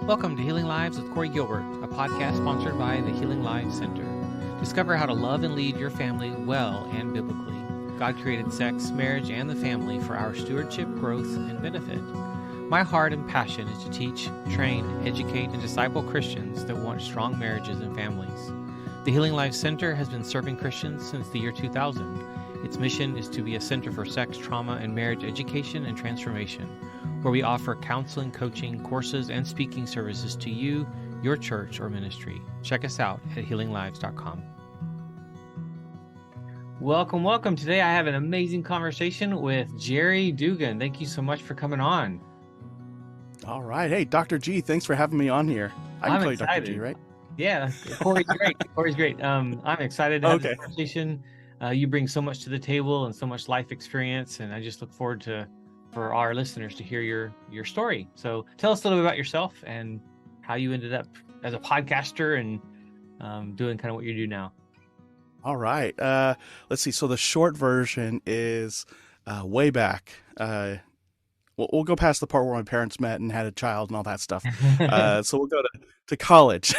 Welcome to Healing Lives with Corey Gilbert, a podcast sponsored by the Healing Lives Center. Discover how to love and lead your family well and biblically. God created sex, marriage, and the family for our stewardship, growth, and benefit. My heart and passion is to teach, train, educate, and disciple Christians that want strong marriages and families. The Healing Lives Center has been serving Christians since the year 2000. Its mission is to be a center for sex, trauma, and marriage education and transformation, where we offer counseling, coaching, courses, and speaking services to you, your church, or ministry. Check us out at healinglives.com. Welcome. Today I have an amazing conversation with Jerry Dugan. Thank you so much for coming on. All right. Hey, Dr. G, thanks for having me on here. I'm call excited. You Dr. G, right? Yeah, Corey's great. Corey's great. I'm excited to have this conversation. You bring so much to the table and so much life experience, and I just look forward for our listeners to hear your story. So tell us a little bit about yourself and how you ended up as a podcaster and doing kind of what you do now. All right. Let's see. So the short version is way back. We'll go past the part where my parents met and had a child and all that stuff. So we'll go to college.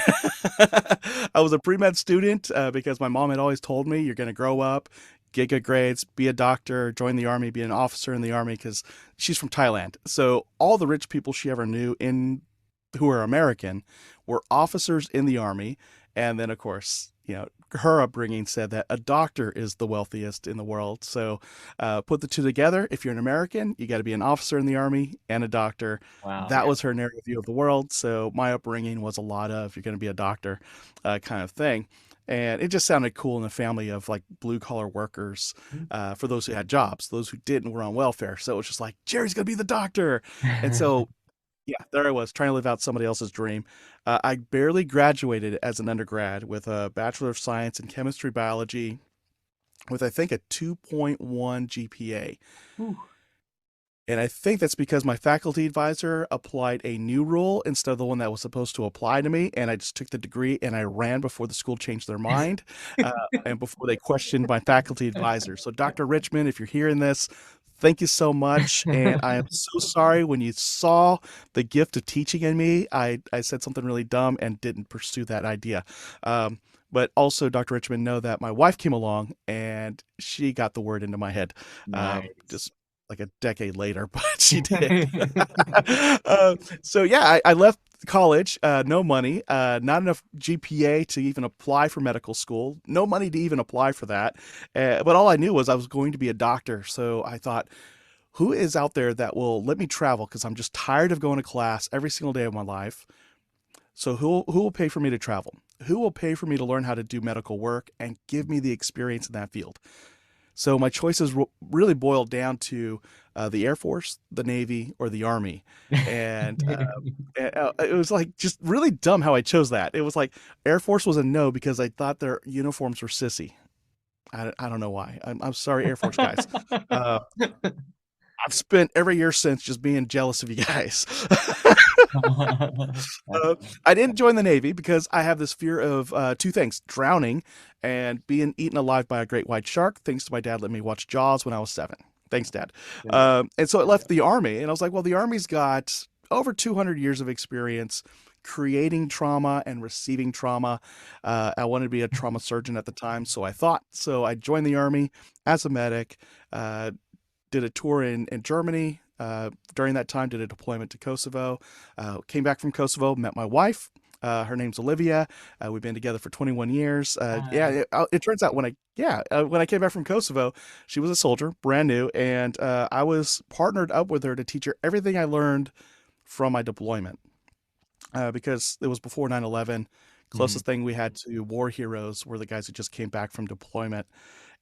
I was a pre-med student because my mom had always told me, you're going to grow up, get good grades, be a doctor, join the army, be an officer in the army, because she's from Thailand. So all the rich people she ever knew who are American were officers in the army. And then, of course, her upbringing said that a doctor is the wealthiest in the world. So put the two together. If you're an American, you got to be an officer in the army and a doctor. Wow. That was her narrative view of the world. So my upbringing was a lot of, you're going to be a doctor kind of thing. And it just sounded cool in a family of like blue collar workers for those who had jobs. Those who didn't were on welfare. So it was just like, Jerry's going to be the doctor. And so yeah, there I was trying to live out somebody else's dream. I barely graduated as an undergrad with a Bachelor of Science in Chemistry Biology with, I think, a 2.1 GPA. Ooh. And I think that's because my faculty advisor applied a new rule instead of the one that was supposed to apply to me. And I just took the degree and I ran before the school changed their mind and before they questioned my faculty advisor. So Dr. Richmond, if you're hearing this, thank you so much. And I am so sorry when you saw the gift of teaching in me, I said something really dumb and didn't pursue that idea. But also, Dr. Richmond, know that my wife came along and she got the word into my head. Nice. Just like a decade later, but she did. So yeah, I left college, no money, not enough GPA to even apply for medical school, no money to even apply for that. But all I knew was I was going to be a doctor. So I thought, who is out there that will let me travel? Because I'm just tired of going to class every single day of my life. So who will pay for me to travel? Who will pay for me to learn how to do medical work and give me the experience in that field? So my choices really boiled down to the Air Force, the Navy, or the Army. And it was like just really dumb how I chose that. It was like Air Force was a no because I thought their uniforms were sissy. I don't know why. I'm sorry, Air Force guys. I've spent every year since just being jealous of you guys. I didn't join the Navy because I have this fear of two things: drowning and being eaten alive by a great white shark. Thanks to my dad, let me watch Jaws when I was 7. Thanks, Dad. And so I left the Army, and I was like, well, the Army's got over 200 years of experience creating trauma and receiving trauma. I wanted to be a trauma surgeon at the time, so I thought. So I joined the Army as a medic, did a tour in Germany. During that time, did a deployment to Kosovo, came back from Kosovo, met my wife. Her name's Olivia. We've been together for 21 years. It turns out when I came back from Kosovo, she was a soldier, brand new. And I was partnered up with her to teach her everything I learned from my deployment because it was before 9/11. Closest thing we had to war heroes were the guys who just came back from deployment.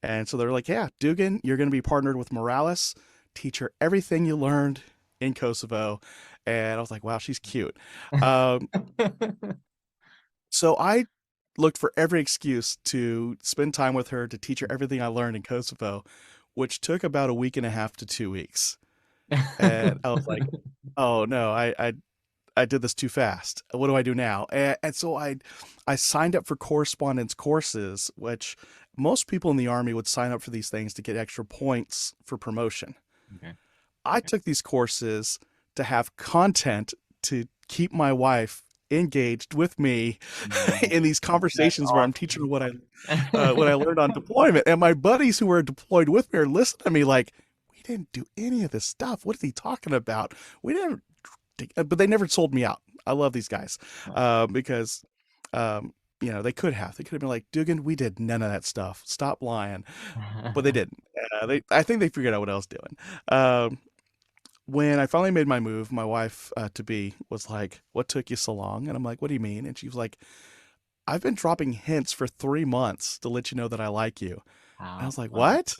And so they're like, yeah, Dugan, you're going to be partnered with Morales. Teach her everything you learned in Kosovo. And I was like, wow, she's cute. So I looked for every excuse to spend time with her, to teach her everything I learned in Kosovo, which took about a week and a half to 2 weeks. And I was like, oh no, I did this too fast. What do I do now? And so I signed up for correspondence courses, which most people in the Army would sign up for these things to get extra points for promotion. Okay. I took these courses to have content to keep my wife engaged with me No, in these that's conversations where I'm teaching her what I awesome. learned on deployment. And my buddies who were deployed with me are listening to me like, we didn't do any of this stuff. What is he talking about? We didn't, but they never sold me out. I love these guys because, um, they could have been like, Dugan, we did none of that stuff. Stop lying. But they didn't. I think they figured out what I was doing. Um, when I finally made my move, my wife to be was like, "What took you so long?" And I'm like, "What do you mean?" And she was like, "I've been dropping hints for 3 months to let you know that I like you." And I Wow, was like, wow. "What?"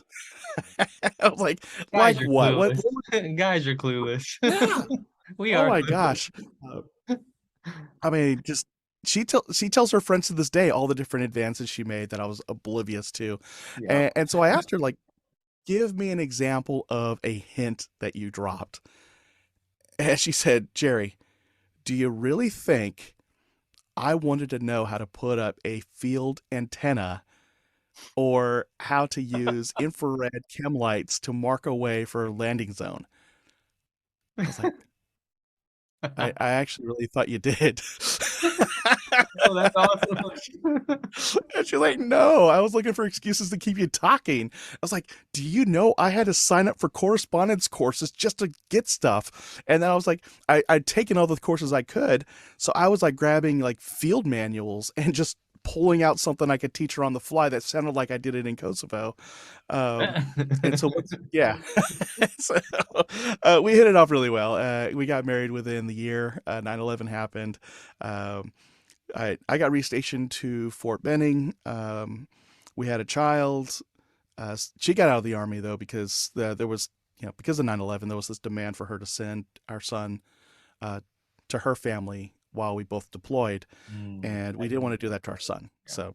I was like Guys are what? What? clueless. Guys are clueless. Yeah. We Oh are my clueless. gosh. Uh, I mean, just she tells her friends to this day all the different advances she made that I was oblivious to, Yeah. and so I asked her like, "Give me an example of a hint that you dropped." And she said, "Jerry, do you really think I wanted to know how to put up a field antenna or how to use infrared chem lights to mark a way for a landing zone?" I was like, I actually really thought you did. Oh, that's awesome. And she's like, no, I was looking for excuses to keep you talking. I was like, do you know I had to sign up for correspondence courses just to get stuff? And then I was like, I'd taken all the courses I could. So I was like grabbing like field manuals and just pulling out something I could teach her on the fly that sounded like I did it in Kosovo. Um, and so yeah. So we hit it off really well. We got married within the year. 9/11 happened. Um, I got restationed to Fort Benning. We had a child. She got out of the army though because there was, because of 9/11, there was this demand for her to send our son uh, to her family while we both deployed, and we didn't want to do that to our son. Yeah. So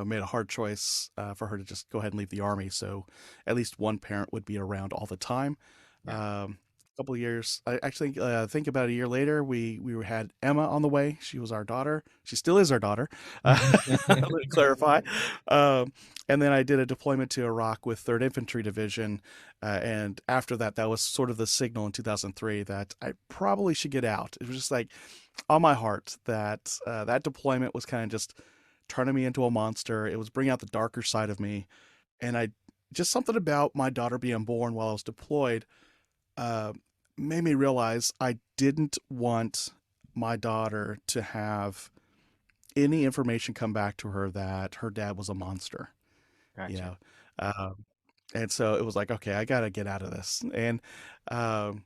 made a hard choice for her to just go ahead and leave the army, so at least one parent would be around all the time. Yeah. A couple of years, I actually think about a year later, we had Emma on the way. She was our daughter. She still is our daughter. Let me clarify. Um, and then I did a deployment to Iraq with Third Infantry Division, and after that, that was sort of the signal in 2003 that I probably should get out. It was just like on my heart that that deployment was kind of just turning me into a monster. It was bringing out the darker side of me, and I just something about my daughter being born while I was deployed uh, made me realize I didn't want my daughter to have any information come back to her that her dad was a monster. You Gotcha. know, um, and so it was like, okay, I got to get out of this, um,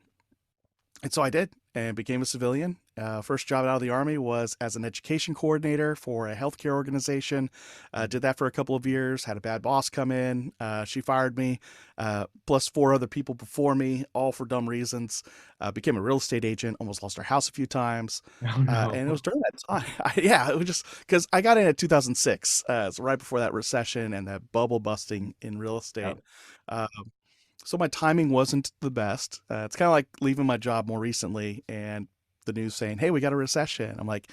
and so I did and became a civilian. First job out of the Army was as an education coordinator for a healthcare organization. Did that for a couple of years, had a bad boss come in. She fired me, plus four other people before me, all for dumb reasons. Became a real estate agent, almost lost our house a few times. Oh no. And it was during that time. Yeah, it was just because I got in at 2006, so right before that recession and that bubble busting in real estate. Yep. Uh, so my timing wasn't the best. It's kind of like leaving my job more recently and the news saying, "Hey, we got a recession." I'm like,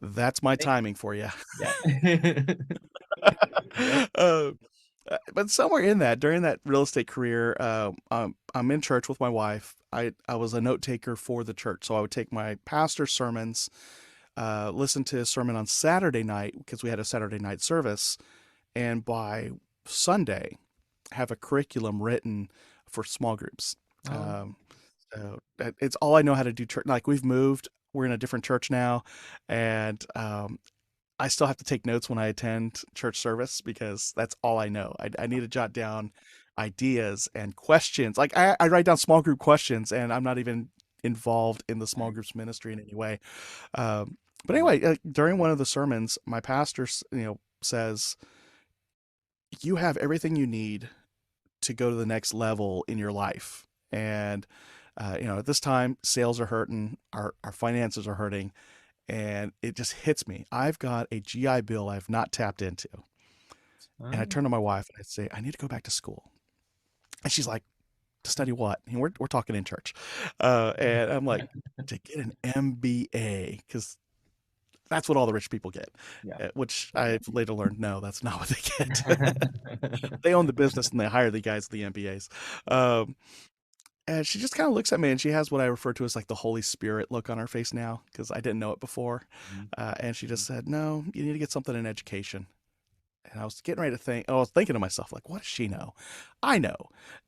"That's my timing for you." Yeah. Yep. But somewhere in that, during that real estate career, I'm in church with my wife. I was a note taker for the church, so I would take my pastor's sermons, listen to his sermon on Saturday night because we had a Saturday night service, and by Sunday have a curriculum written for small groups. Oh, Um, so it's all I know how to do. Church, like we've moved, we're in a different church now, and I still have to take notes when I attend church service because that's all I know. I need to jot down ideas and questions. Like I write down small group questions, and I'm not even involved in the small nice. groups ministry in any way. But anyway, during one of the sermons, my pastor, says, "You have everything you need to go to the next level in your life." And at this time, sales are hurting, our finances are hurting, and it just hits me. I've got a GI Bill I've not tapped into, and I Oh. turn to my wife and I say, "I need to go back to school." And she's like, "To study what?" And we're talking in church, and I'm like, "To get an MBA, because that's what all the rich people get." Yeah. Which I've later learned, no, that's not what they get. They own the business and they hire the guys, the MBAs. Um, And she just kind of looks at me, and she has what I refer to as like the Holy Spirit look on her face now, because I didn't know it before. Mhm. And she just said, "No, you need to get something in education." And I was getting ready to think, I was thinking to myself, like, what does she know? I know.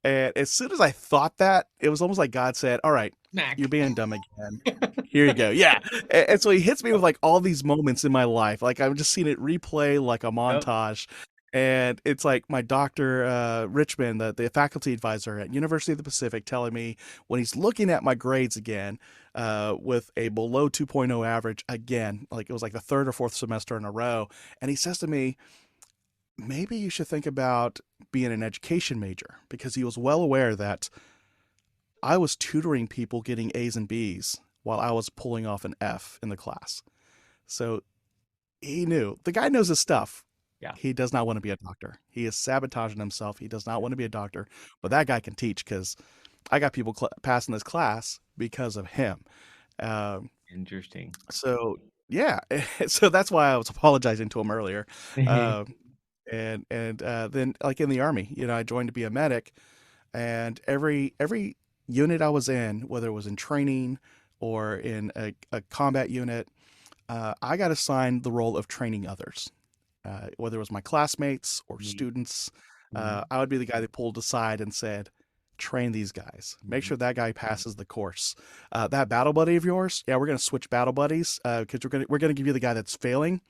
And as soon as I thought that, it was almost like God said, "All right, you're Smack. being dumb again. Here you go." Yeah. And so he hits me with like all these moments in my life. Like I'm just seeing it replay like a Yep. montage. And it's like my doctor, Richmond, the faculty advisor at University of the Pacific, telling me when he's looking at my grades again, with a below 2.0 average again, like it was like the third or fourth semester in a row. And he says to me, maybe you should think about being an education major, because he was well aware that I was tutoring people getting A's and B's while I was pulling off an F in the class. So he knew the guy knows his stuff. Yeah. He does not want to be a doctor. He is sabotaging himself. He does not want to be a doctor, but that guy can teach, because I got people passing this class because of him. Um, Interesting. so yeah, so that's why I was apologizing to him earlier. Um, and then like in the army, I joined to be a medic, and every unit I was in, whether it was in training or in a combat unit, I got assigned the role of training others, whether it was my classmates or Neat. students. Mhm. I would be the guy that pulled aside and said, "Train these guys. Make Mhm. sure that guy passes the course. That battle buddy of yours, yeah, we're gonna switch battle buddies, because we're gonna give you the guy that's failing.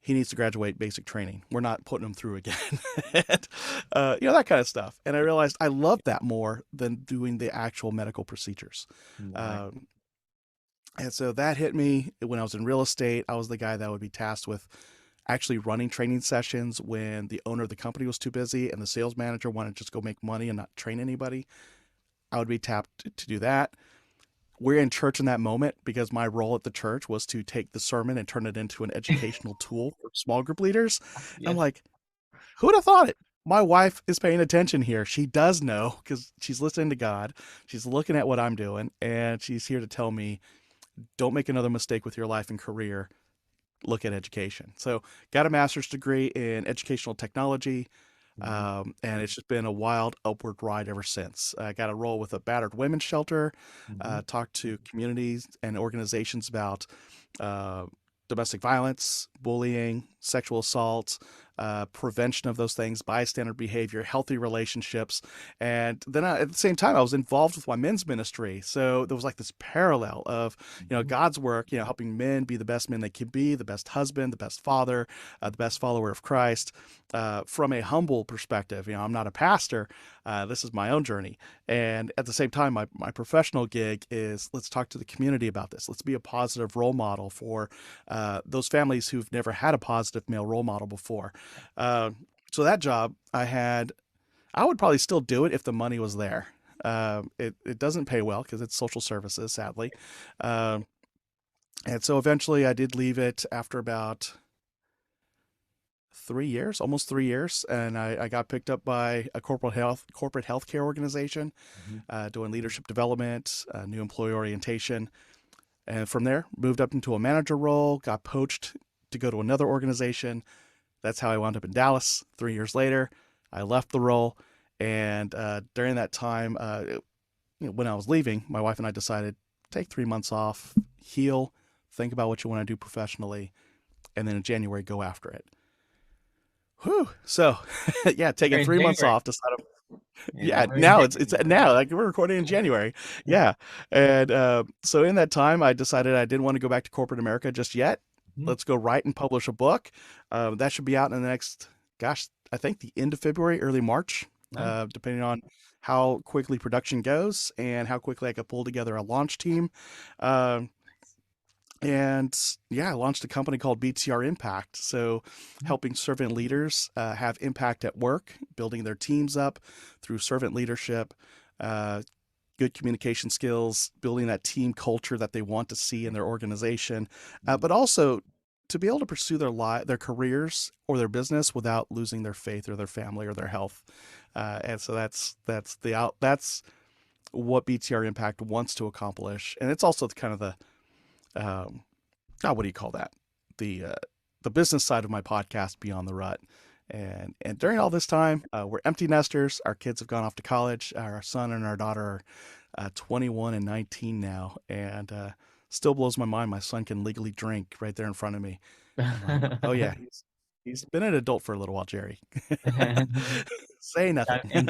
He needs to graduate basic training. We're not putting him through again." And, that kind of stuff. And I realized I loved that more than doing the actual medical procedures. Right. Um, and so that hit me when I was in real estate. I was the guy that would be tasked with actually running training sessions when the owner of the company was too busy and the sales manager wanted to just go make money and not train anybody. I would be tapped to do that. We're in church in that moment because my role at the church was to take the sermon and turn it into an educational tool for small group leaders. And I'm Yes. like, who'd have thought it? My wife is paying attention here. She does know, because she's listening to God. She's looking at what I'm doing, and she's here to tell me, don't make another mistake with your life and career. Look at education. So got a master's degree in educational technology. Mhm. And it's just been a wild upward ride ever since. I got a role with a battered women's shelter, Mhm. talked to communities and organizations about uh, domestic violence, bullying, sexual assault, prevention of those things, bystander behavior, healthy relationships. And then at the same time, I was involved with my men's ministry. So there was like this parallel of, Mhm. God's work, helping men be the best men they can be, the best husband, the best father, the best follower of Christ, from a humble perspective. I'm not a pastor. This is my own journey. And at the same time, my professional gig is, let's talk to the community about this. Let's be a positive role model for those families who've never had a positive male role model before. Uh, so that job I would probably still do it if the money was there. It doesn't pay well because it's social services, sadly. Um, and so eventually I did leave it after about 3 years, almost 3 years, and I got picked up by a corporate healthcare organization, Mhm. doing leadership development, new employee orientation, and from there moved up into a manager role. Got poached to go to another organization. That's how I wound up in Dallas. 3 years later, I left the role, and during that time, when I was leaving, my wife and I decided take 3 months off, heal, think about what you want to do professionally, and then in January go after it. Whew. So, yeah, taking We're in 3 months January. off decided. Yeah, Yeah, we're in now it's January. now, like we're recording in January. Yeah, and so in that time, I decided I didn't want to go back to corporate America just yet. Mhm. Let's go write and publish a book. That should be out in the next, gosh, I think the end of February, early March, Nice. depending on how quickly production goes and how quickly I could pull together a launch team. Um, and yeah, I launched a company called BTR Impact. So, Mhm. helping servant leaders have impact at work, building their teams up through servant leadership, uh, good communication skills, building that team culture that they want to see in their organization, Mhm. but also to be able to pursue their careers or their business without losing their faith or their family or their health. And so that's what BTR Impact wants to accomplish, and it's also kind of the what do you call that? The uh, the business side of my podcast, Beyond the Rut. And during all this time, we're empty nesters. Our kids have gone off to college. Our son and our daughter are 21 and 19 now, and still blows my mind. My son can legally drink right there in front of me. I'm like, oh yeah, he's been an adult for a little while, Jerry. Say nothing. And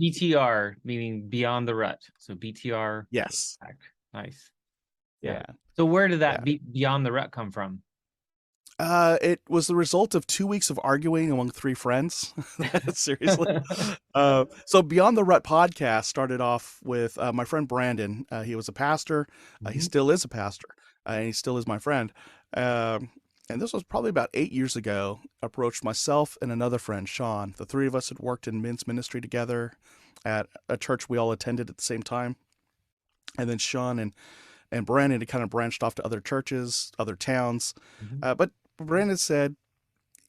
BTR meaning Beyond the Rut. So BTR. Yes. Nice. Yeah. So where did that Yeah. Beyond the Rut come from? It was the result of 2 weeks of arguing among 3 friends. Seriously. So Beyond the Rut podcast started off with my friend Brandon. He was a pastor. He still is a pastor. And he still is my friend. And this was probably about 8 years ago. Approached myself and another friend, Sean. The 3 of us had worked in men's ministry together at a church we all attended at the same time. And then Sean and Brandon had kind of branched off to other churches, other towns. But Brandon said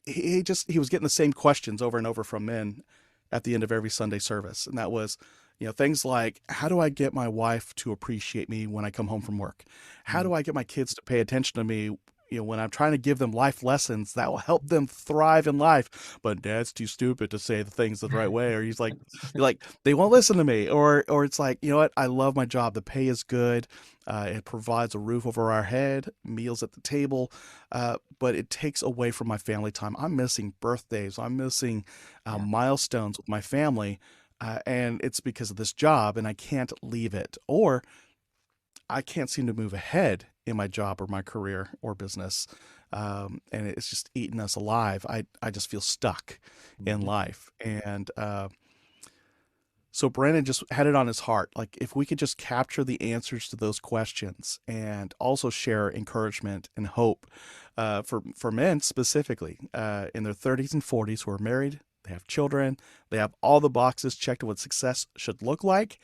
he was getting the same questions over and over from men at the end of every Sunday service. And that was, things like, how do I get my wife to appreciate me when I come home from work? How do I get my kids to pay attention to me, when I'm trying to give them life lessons that will help them thrive in life? But dad's too stupid to say the things the right way. Or he's like, they won't listen to me. Or it's like, you know what? I love my job. The pay is good. It provides a roof over our head, meals at the table, but it takes away from my family time. I'm missing birthdays. I'm missing milestones with my family, and it's because of this job, and I can't leave it. Or I can't seem to move ahead in my job or my career or business, and it's just eating us alive. I just feel stuck in life, and so Brandon just had it on his heart. Like, if we could just capture the answers to those questions and also share encouragement and hope for men specifically in their 30s and 40s who are married, they have children, they have all the boxes checked of what success should look like,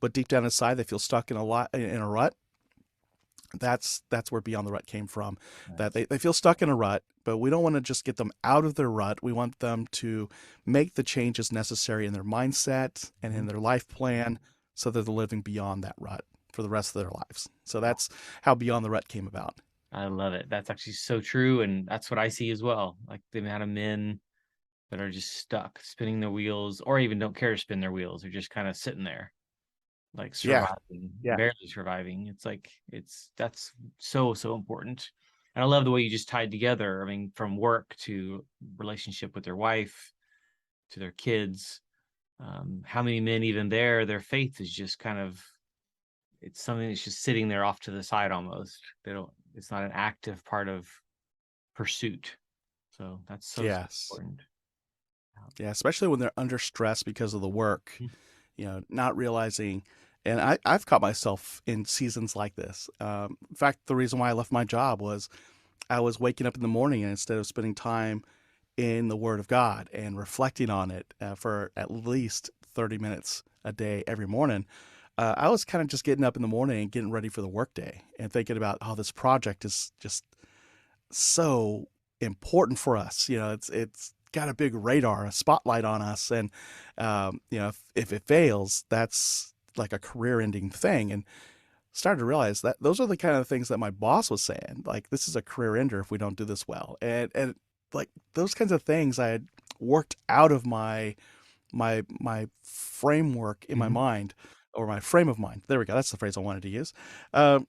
but deep down inside they feel stuck in a rut. That's where Beyond the Rut came from. That they feel stuck in a rut, but we don't want to just get them out of their rut. We want them to make the changes necessary in their mindset and in their life plan so that they're living beyond that rut for the rest of their lives. So that's how Beyond the Rut came about. I love it. That's actually so true. And that's what I see as well. Like the amount of men that are just stuck spinning their wheels, or even don't care to spin their wheels. They're just kind of sitting there, like surviving, barely surviving. It's like, that's so important. And I love the way you just tied together. I mean, from work to relationship with their wife to their kids. How many men even their faith is just kind of, it's something that's just sitting there off to the side almost. It's not an active part of pursuit. So that's so important. Yeah, especially when they're under stress because of the work, not realizing. And I've caught myself in seasons like this. In fact, the reason why I left my job was I was waking up in the morning, and instead of spending time in the Word of God and reflecting on it for at least 30 minutes a day every morning, I was kind of just getting up in the morning and getting ready for the workday and thinking about, oh, this project is just so important for us. It's got a big radar, a spotlight on us, and if it fails, that's like a career-ending thing. And started to realize that those are the kind of things that my boss was saying. Like, this is a career ender if we don't do this well, and like those kinds of things I had worked out of my framework in my mind, or my frame of mind. There we go. That's the phrase I wanted to use. But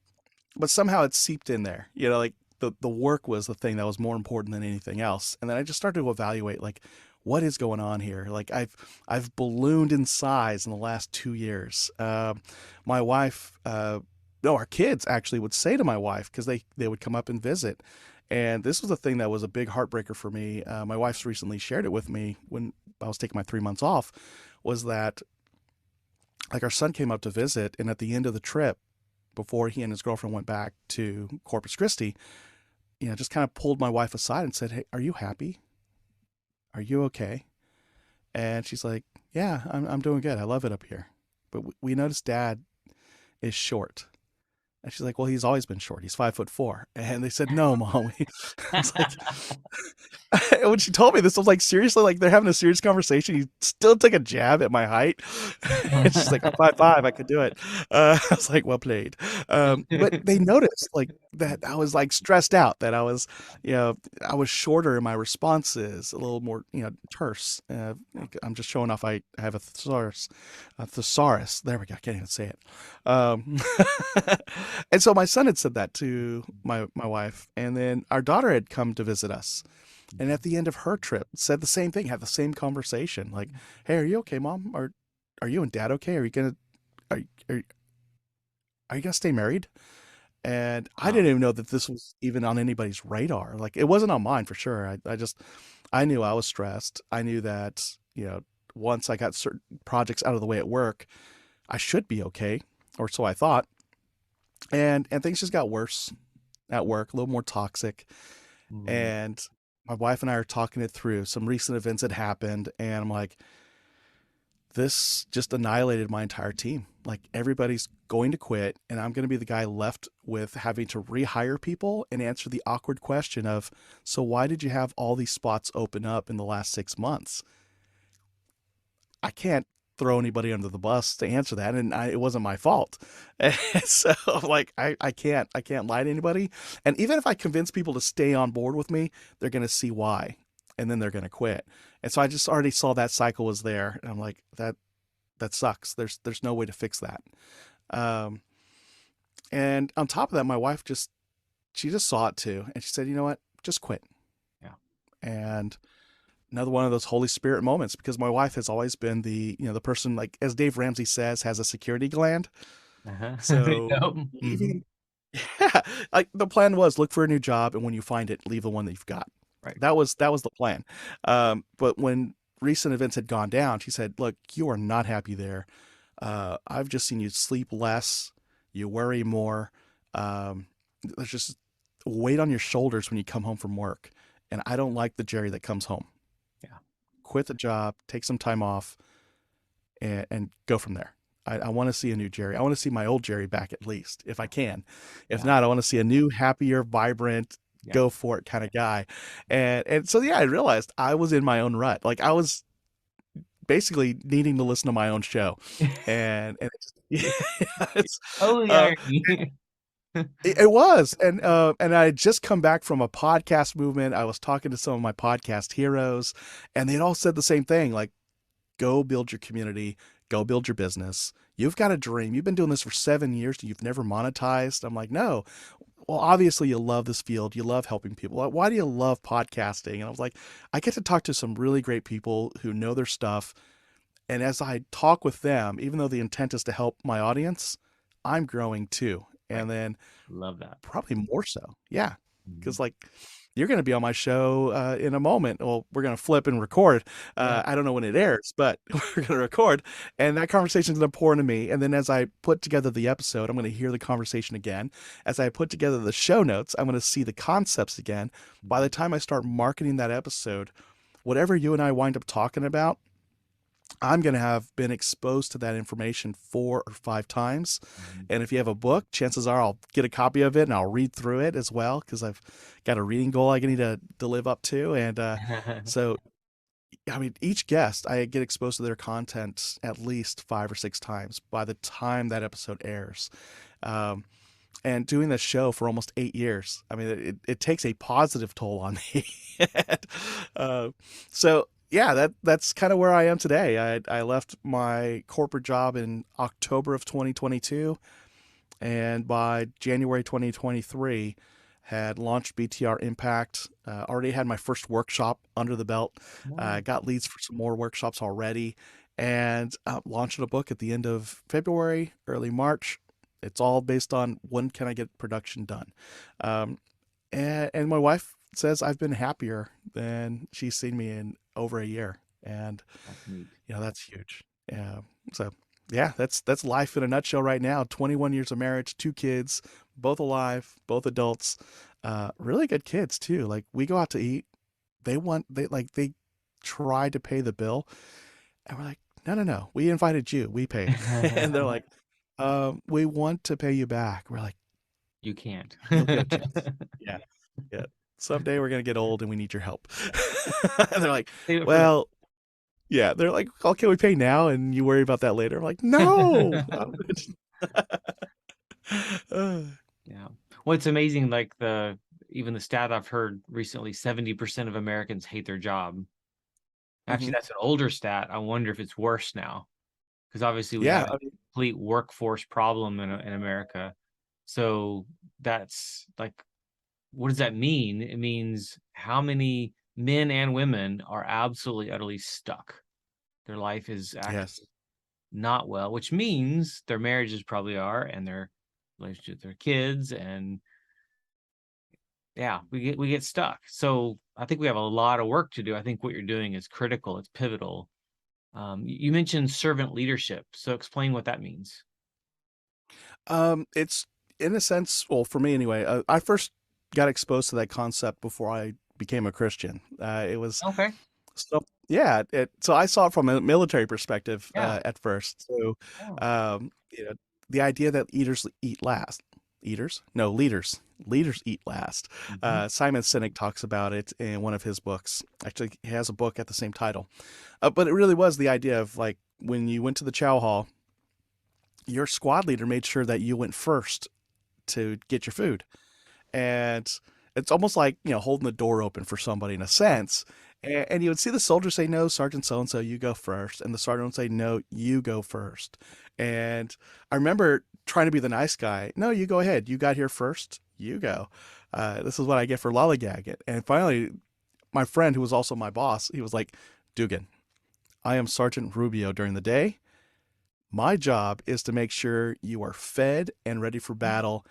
somehow it seeped in there. Like the work was the thing that was more important than anything else. And then I just started to evaluate, like, what is going on here? Like, I've ballooned in size in the last 2 years. My wife, no, our kids actually would say to my wife, because they would come up and visit. And this was a thing that was a big heartbreaker for me. My wife's recently shared it with me when I was taking my 3 months off, was that, like, our son came up to visit, and at the end of the trip, before he and his girlfriend went back to Corpus Christi, just kind of pulled my wife aside and said, "Hey, are you happy? Are you okay?" And she's like, "Yeah, I'm doing good. I love it up here. But we noticed Dad is short." And she's like, well, he's always been short. He's 5'4". And they said, no, Mom. I was like, when she told me this, I was like, seriously, like they're having a serious conversation. You still take a jab at my height. And she's like, I'm 5'5". I could do it. I was like, well played. But they noticed like that I was like stressed out, that I was, I was shorter in my responses, a little more, terse. I'm just showing off. I have a thesaurus. There we go. I can't even say it. And so my son had said that to my wife, and then our daughter had come to visit us. And at the end of her trip, said the same thing, had the same conversation. Like, hey, are you okay, Mom? Are you and Dad okay? Are are, are, are you gonna stay married? And I didn't even know that this was even on anybody's radar. Like, it wasn't on mine for sure. I knew I was stressed. I knew that, once I got certain projects out of the way at work, I should be okay, or so I thought. And things just got worse at work, a little more toxic. And my wife and I are talking it through. Some recent events had happened, and I'm like, this just annihilated my entire team. Like, everybody's going to quit, and I'm going to be the guy left with having to rehire people and answer the awkward question of, so why did you have all these spots open up in the last 6 months? I can't throw anybody under the bus to answer that, and it wasn't my fault. And so like, I can't lie to anybody. And even if I convince people to stay on board with me, they're going to see why, and then they're going to quit. And so I just already saw that cycle was there, and I'm like, that sucks. There's no way to fix that. And on top of that, my wife she just saw it too, and she said, you know what, just quit. Yeah. And another one of those Holy Spirit moments, because my wife has always been the person, like, as Dave Ramsey says, has a security gland. So even, yeah, like, the plan was look for a new job, and when you find it, leave the one that you've got. Right. That was the plan. But when recent events had gone down, she said, look, you are not happy there. I've just seen you sleep less. You worry more. There's just weight on your shoulders when you come home from work. And I don't like the Jerry that comes home. Yeah. Quit the job, take some time off, and go from there. I want to see a new Jerry. I want to see my old Jerry back, at least, if I can. If not, I want to see a new, happier, vibrant, go for it kind of guy. And so, I realized I was in my own rut. Like, I was basically needing to listen to my own show. And it's it was. And I had just come back from a podcast movement. I was talking to some of my podcast heroes, and they'd all said the same thing. Like, go build your community, go build your business. You've got a dream. You've been doing this for 7 years and you've never monetized. I'm like, no. Well, obviously you love this field. You love helping people. Why do you love podcasting? And I was like, I get to talk to some really great people who know their stuff. And as I talk with them, even though the intent is to help my audience, I'm growing too. And then love that. Probably more so. Yeah. Because like, you're going to be on my show in a moment. Well, we're going to flip and record. I don't know when it airs, but we're going to record. And that conversation is going to pour into me. And then as I put together the episode, I'm going to hear the conversation again. As I put together the show notes, I'm going to see the concepts again. By the time I start marketing that episode, whatever you and I wind up talking about, I'm going to have been exposed to that information 4 or 5 times. And if you have a book, chances are I'll get a copy of it and I'll read through it as well, because I've got a reading goal I need to live up to. And so, I mean, each guest, I get exposed to their content at least 5 or 6 times by the time that episode airs. And doing this show for almost 8 years, I mean, it takes a positive toll on me. So, yeah, that's kind of where I am today. I left my corporate job in October of 2022, and by January 2023, had launched BTR Impact. Already had my first workshop under the belt. Got leads for some more workshops already, and launched a book at the end of February, early March. It's all based on when can I get production done. And my wife says I've been happier than she's seen me in over a year. And, that's huge. So yeah, that's life in a nutshell right now. 21 years of marriage, 2 kids, both alive, both adults, really good kids too. Like, we go out to eat. They try to pay the bill, and we're like, no, we invited you, we paid. And they're like, we want to pay you back. We're like, You can't. You'll get a chance. Yeah. Yeah. Someday we're going to get old and we need your help. And they're like, Save it for that. well, yeah. They're like, oh, can we pay now? And you worry about that later. I'm like, no. Yeah. Well, it's amazing. Like even the stat I've heard recently, 70% of Americans hate their job. Actually, Mhm. that's an older stat. I wonder if it's worse now, because obviously we Yeah. have a complete workforce problem in America. So that's like, what does that mean? It means how many men and women are absolutely, utterly stuck. Their life is actually Yes. not well, which means their marriages probably are, and their relationship with their kids, and yeah, we get stuck. So I think we have a lot of work to do. I think what you're doing is critical. It's pivotal. You mentioned servant leadership, so explain what that means. It's in a sense, well, for me anyway, I first got exposed to that concept before I became a Christian. It was Okay. so, yeah. So I saw it from a military perspective Yeah. at first. So, Oh. you know, the idea that eaters eat last. Eaters? No, leaders eat last. Mm-hmm. Simon Sinek talks about it in one of his books. Actually, he has a book at the same title. But it really was the idea of like when you went to the chow hall, your squad leader made sure that you went first to get your food. And it's almost like, holding the door open for somebody in a sense. And you would see the soldier say, no, Sergeant so and so, you go first. And the sergeant would say, no, you go first. And I remember trying to be the nice guy. No, you go ahead. You got here first. You go. This is what I get for lollygagging. And finally, my friend, who was also my boss, he was like, Dugan, I am Sergeant Rubio during the day. My job is to make sure you are fed and ready for battle.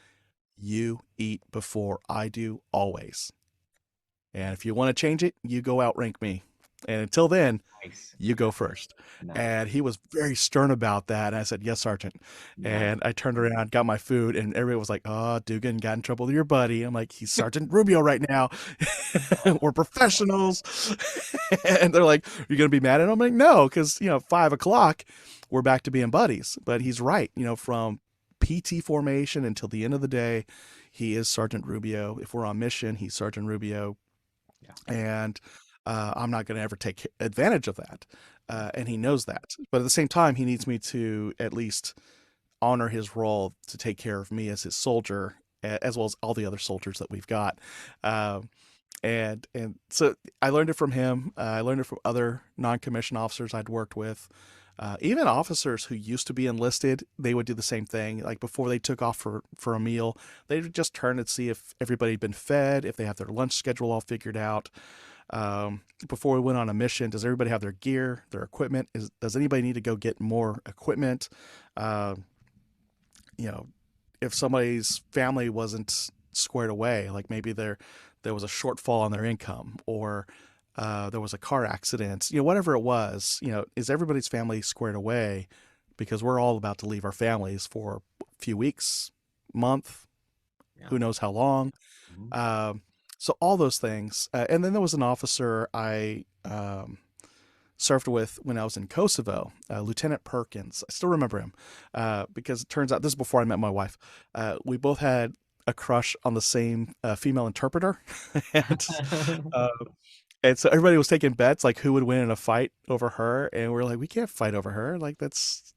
You eat before I do, always. And if you want to change it, you go outrank me. And until then, Nice. you go first. Nice. And he was very stern about that. And I said, yes, Sergeant. Nice. And I turned around, got my food, and everybody was like, oh, Dugan got in trouble with your buddy. I'm like, he's Sergeant Rubio right now. We're professionals. And they're like, are you going to be mad at him? I'm like, no, because, 5 o'clock, we're back to being buddies. But he's right. From PT formation until the end of the day, he is Sergeant Rubio. If we're on mission, he's Sergeant Rubio. Yeah. And I'm not going to ever take advantage of that. And he knows that. But at the same time, he needs me to at least honor his role to take care of me as his soldier, as well as all the other soldiers that we've got. And so I learned it from him. I learned it from other non-commissioned officers I'd worked with. Even officers who used to be enlisted, they would do the same thing. Like before they took off for a meal, they would just turn and see if everybody had been fed, if they have their lunch schedule all figured out. Before we went on a mission, does everybody have their gear, their equipment? Does anybody need to go get more equipment? Uh, if somebody's family wasn't squared away, like maybe there was a shortfall on their income, or there was a car accident, whatever it was, is everybody's family squared away? Because we're all about to leave our families for a few weeks, month, who knows how long. Mm-hmm. So all those things. And then there was an officer I served with when I was in Kosovo, Lieutenant Perkins. I still remember him because it turns out, this is before I met my wife, we both had a crush on the same female interpreter. and uh, And so everybody was taking bets, like who would win in a fight over her, and we're like, we can't fight over her. Like that's,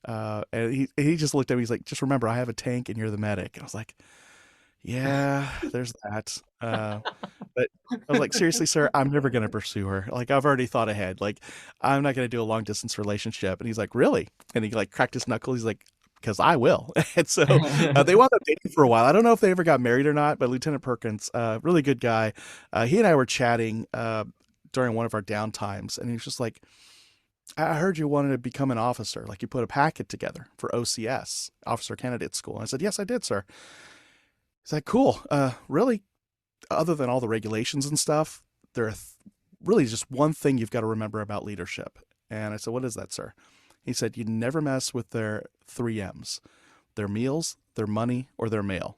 and he just looked at me. He's like, just remember, I have a tank, and you're the medic. And I was like, yeah, there's that. But I was like, seriously, sir, I'm never gonna pursue her. Like I've already thought ahead. Like I'm not gonna do a long distance relationship. And he's like, really? And he like cracked his knuckles. He's like, because I will. And so they wound up dating for a while. I don't know if they ever got married or not, but Lieutenant Perkins, really good guy. He and I were chatting during one of our downtimes, and he was just like, I heard you wanted to become an officer. Like you put a packet together for OCS, Officer Candidate School. And I said, yes, I did, sir. He's like, cool. Really, other than all the regulations and stuff, there are really just one thing you've got to remember about leadership. And I said, what is that, sir? He said, you never mess with their 3 M's, their meals, their money, or their mail.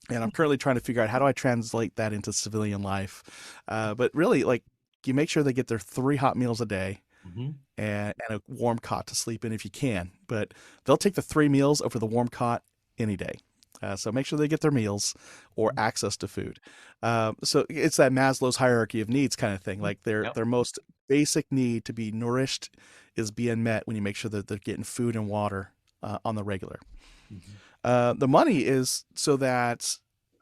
And I'm currently trying to figure out how do I translate that into civilian life. But really, like, you make sure they get their 3 hot meals a day Mm-hmm. and a warm cot to sleep in if you can. But they'll take the 3 meals over the warm cot any day. So make sure they get their meals or access to food. So it's that Maslow's hierarchy of needs kind of thing. Like Yep. their most basic need to be nourished is being met when you make sure that they're getting food and water on the regular. Mhm. The money is so that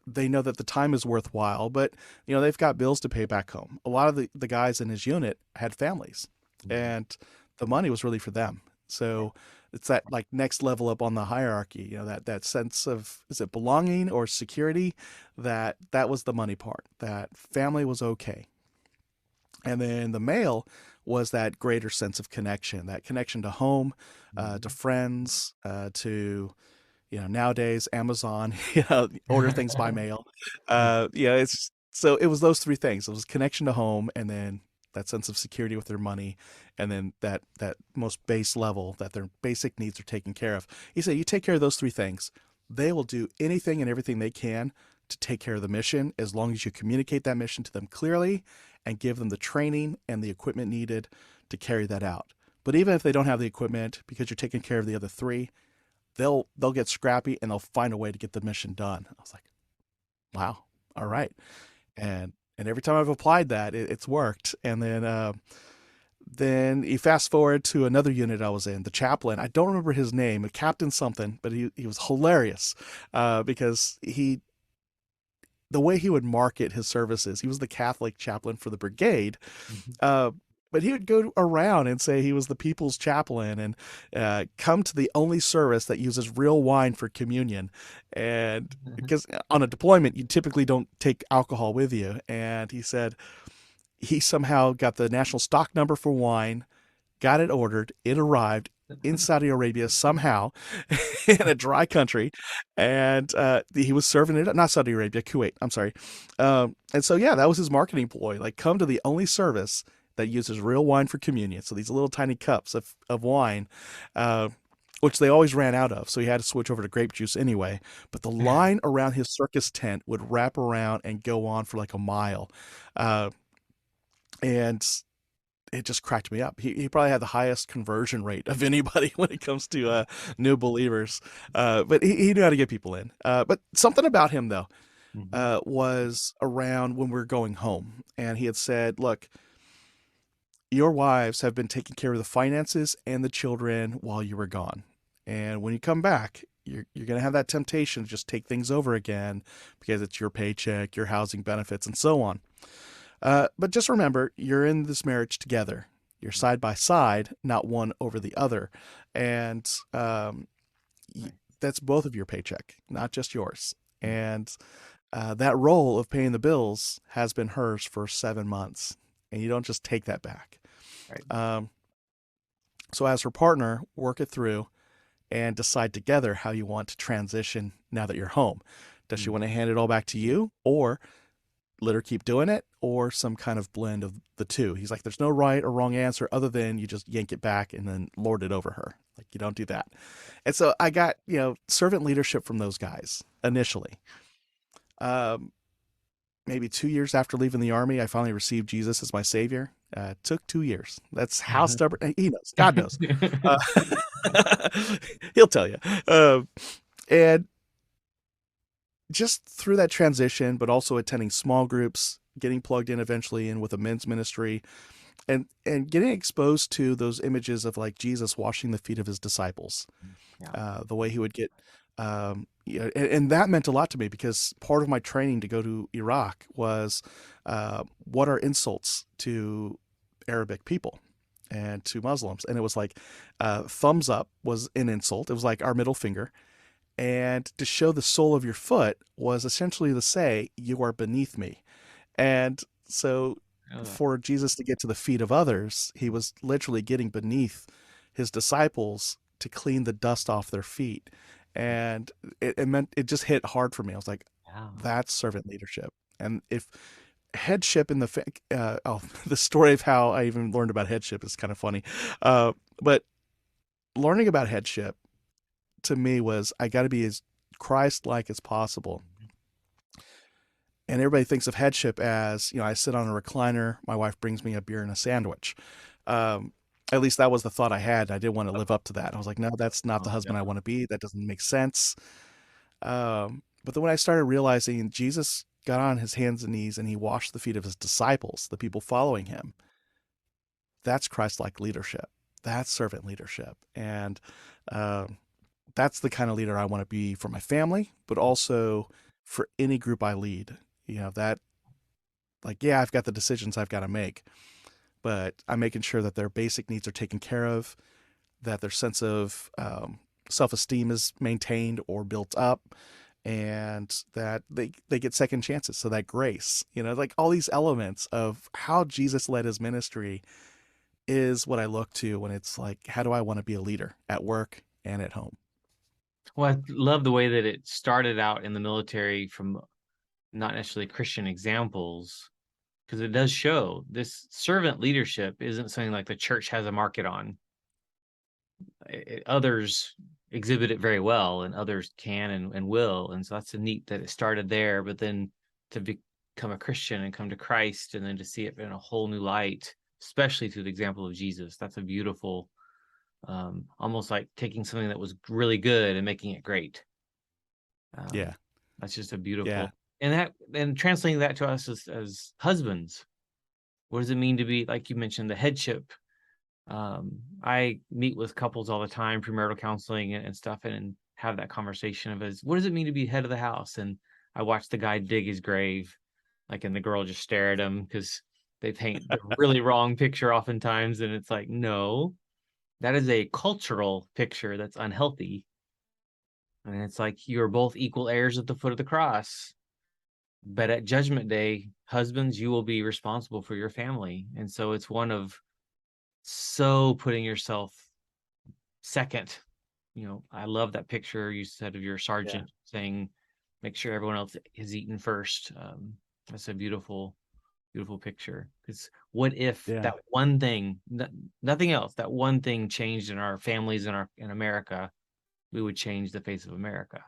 they know that the time is worthwhile, but they've got bills to pay back home. A lot of the guys in his unit had families, Mhm. and the money was really for them. So it's that like next level up on the hierarchy, that sense of, is it belonging or security? That was the money part. That family was okay. And then the male was that greater sense of connection, that connection to home, to Mhm. friends, to nowadays Amazon, order things by mail. It's so it was those three things. It was connection to home, and then that sense of security with their money, and then that most base level that their basic needs are taken care of. He said, you take care of those three things, they will do anything and everything they can to take care of the mission, as long as you communicate that mission to them clearly and give them the training and the equipment needed to carry that out. But even if they don't have the equipment, because you're taking care of the other three, they'll get scrappy and they'll find a way to get the mission done. I was like, wow, all right. And every time I've applied that, it's worked. And then you fast forward to another unit I was in, the chaplain. I don't remember his name, a captain something, but he was hilarious because the way he would market his services, he was the Catholic chaplain for the brigade. Mhm. Uh, but he would go around and say he was the people's chaplain and come to the only service that uses real wine for communion. And because on a deployment, you typically don't take alcohol with you. And he said he somehow got the national stock number for wine, got it ordered, it arrived in Saudi Arabia somehow in a dry country, and he was serving it, not Saudi Arabia, Kuwait, I'm sorry. And so, yeah, that was his marketing ploy. Like, come to the only service that uses real wine for communion. So these little tiny cups of wine, which they always ran out of. So he had to switch over to grape juice anyway. But the line around his circus tent would wrap around and go on for like a mile. And it just cracked me up. He probably had the highest conversion rate of anybody when it comes to new believers. But he knew how to get people in. But something about him, though, Mhm. was around when we were going home. And he had said, look, your wives have been taking care of the finances and the children while you were gone. And when you come back, you're going to have that temptation to just take things over again because it's your paycheck, your housing benefits, and so on. But just remember, you're in this marriage together. You're side by side, not one over the other. And Right. that's both of your paycheck, not just yours. Mhm. And that role of paying the bills has been hers for 7 months. And you don't just take that back. Right. Um, so, as her partner, work it through and decide together how you want to transition now that you're home. Does she Mhm. want to hand it all back to you, or let her keep doing it, or some kind of blend of the two? He's like, there's no right or wrong answer other than you just yank it back and then lord it over her. Like, you don't do that. And so I got, servant leadership from those guys initially. Um, Maybe 2 years after leaving the army, I finally received Jesus as my savior. It took 2 years. That's how stubborn. He knows. God knows. Uh, he'll tell you. And just through that transition, but also attending small groups, getting plugged in eventually in with a men's ministry, and getting exposed to those images of like Jesus washing the feet of his disciples, Yeah. the way he would get, and that meant a lot to me because part of my training to go to Iraq was what are insults to Arabic people and to Muslims, and it was like thumbs up was an insult. It was like our middle finger. And to show the sole of your foot was essentially to say, you are beneath me. And so I know that. for Jesus to get to the feet of others, he was literally getting beneath his disciples to clean the dust off their feet. And it meant, it just hit hard for me. I was like, Yeah. that's servant leadership. And if headship in the story of how I even learned about headship is kind of funny. But learning about headship to me was, I got to be as Christ-like as possible. And everybody thinks of headship as, I sit on a recliner, my wife brings me a beer and a sandwich. Um, at least that was the thought I had. I didn't want to live up to that. I was like, no, that's not the Oh, husband I yeah. want to be. That doesn't make sense. But then when I started realizing Jesus got on his hands and knees and he washed the feet of his disciples, the people following him, that's Christ-like leadership. That's servant leadership. And that's the kind of leader I want to be for my family, but also for any group I lead. That, like, yeah, I've got the decisions I've got to make, but I'm making sure that their basic needs are taken care of, that their sense of self-esteem is maintained or built up, and that they get second chances. So that grace, like all these elements of how Jesus led his ministry is what I look to when it's like, how do I want to be a leader at work and at home? Well, I love the way that it started out in the military from not necessarily Christian examples, because it does show this servant leadership isn't something like the church has a market on. Others exhibit it very well, and others can and will. And so that's neat that it started there, but then to become a Christian and come to Christ, and then to see it in a whole new light, especially through the example of Jesus. That's a beautiful, almost like taking something that was really good and making it great. Yeah. That's just a beautiful, Yeah. and translating that to us as husbands. What does it mean to be, like you mentioned, the headship? I meet with couples all the time, premarital counseling and stuff, and have that conversation of what does it mean to be head of the house? And I watch the guy dig his grave, and the girl just stare at him because they paint the really wrong picture oftentimes. And it's like, no, that is a cultural picture that's unhealthy. And it's like, you're both equal heirs at the foot of the cross. But at Judgment Day, husbands, you will be responsible for your family. And so it's one of putting yourself second. I love that picture you said of your sergeant saying, make sure everyone else is eaten first. That's a beautiful, beautiful picture. Because what if that one thing, nothing else, that one thing changed in our families in America, we would change the face of America.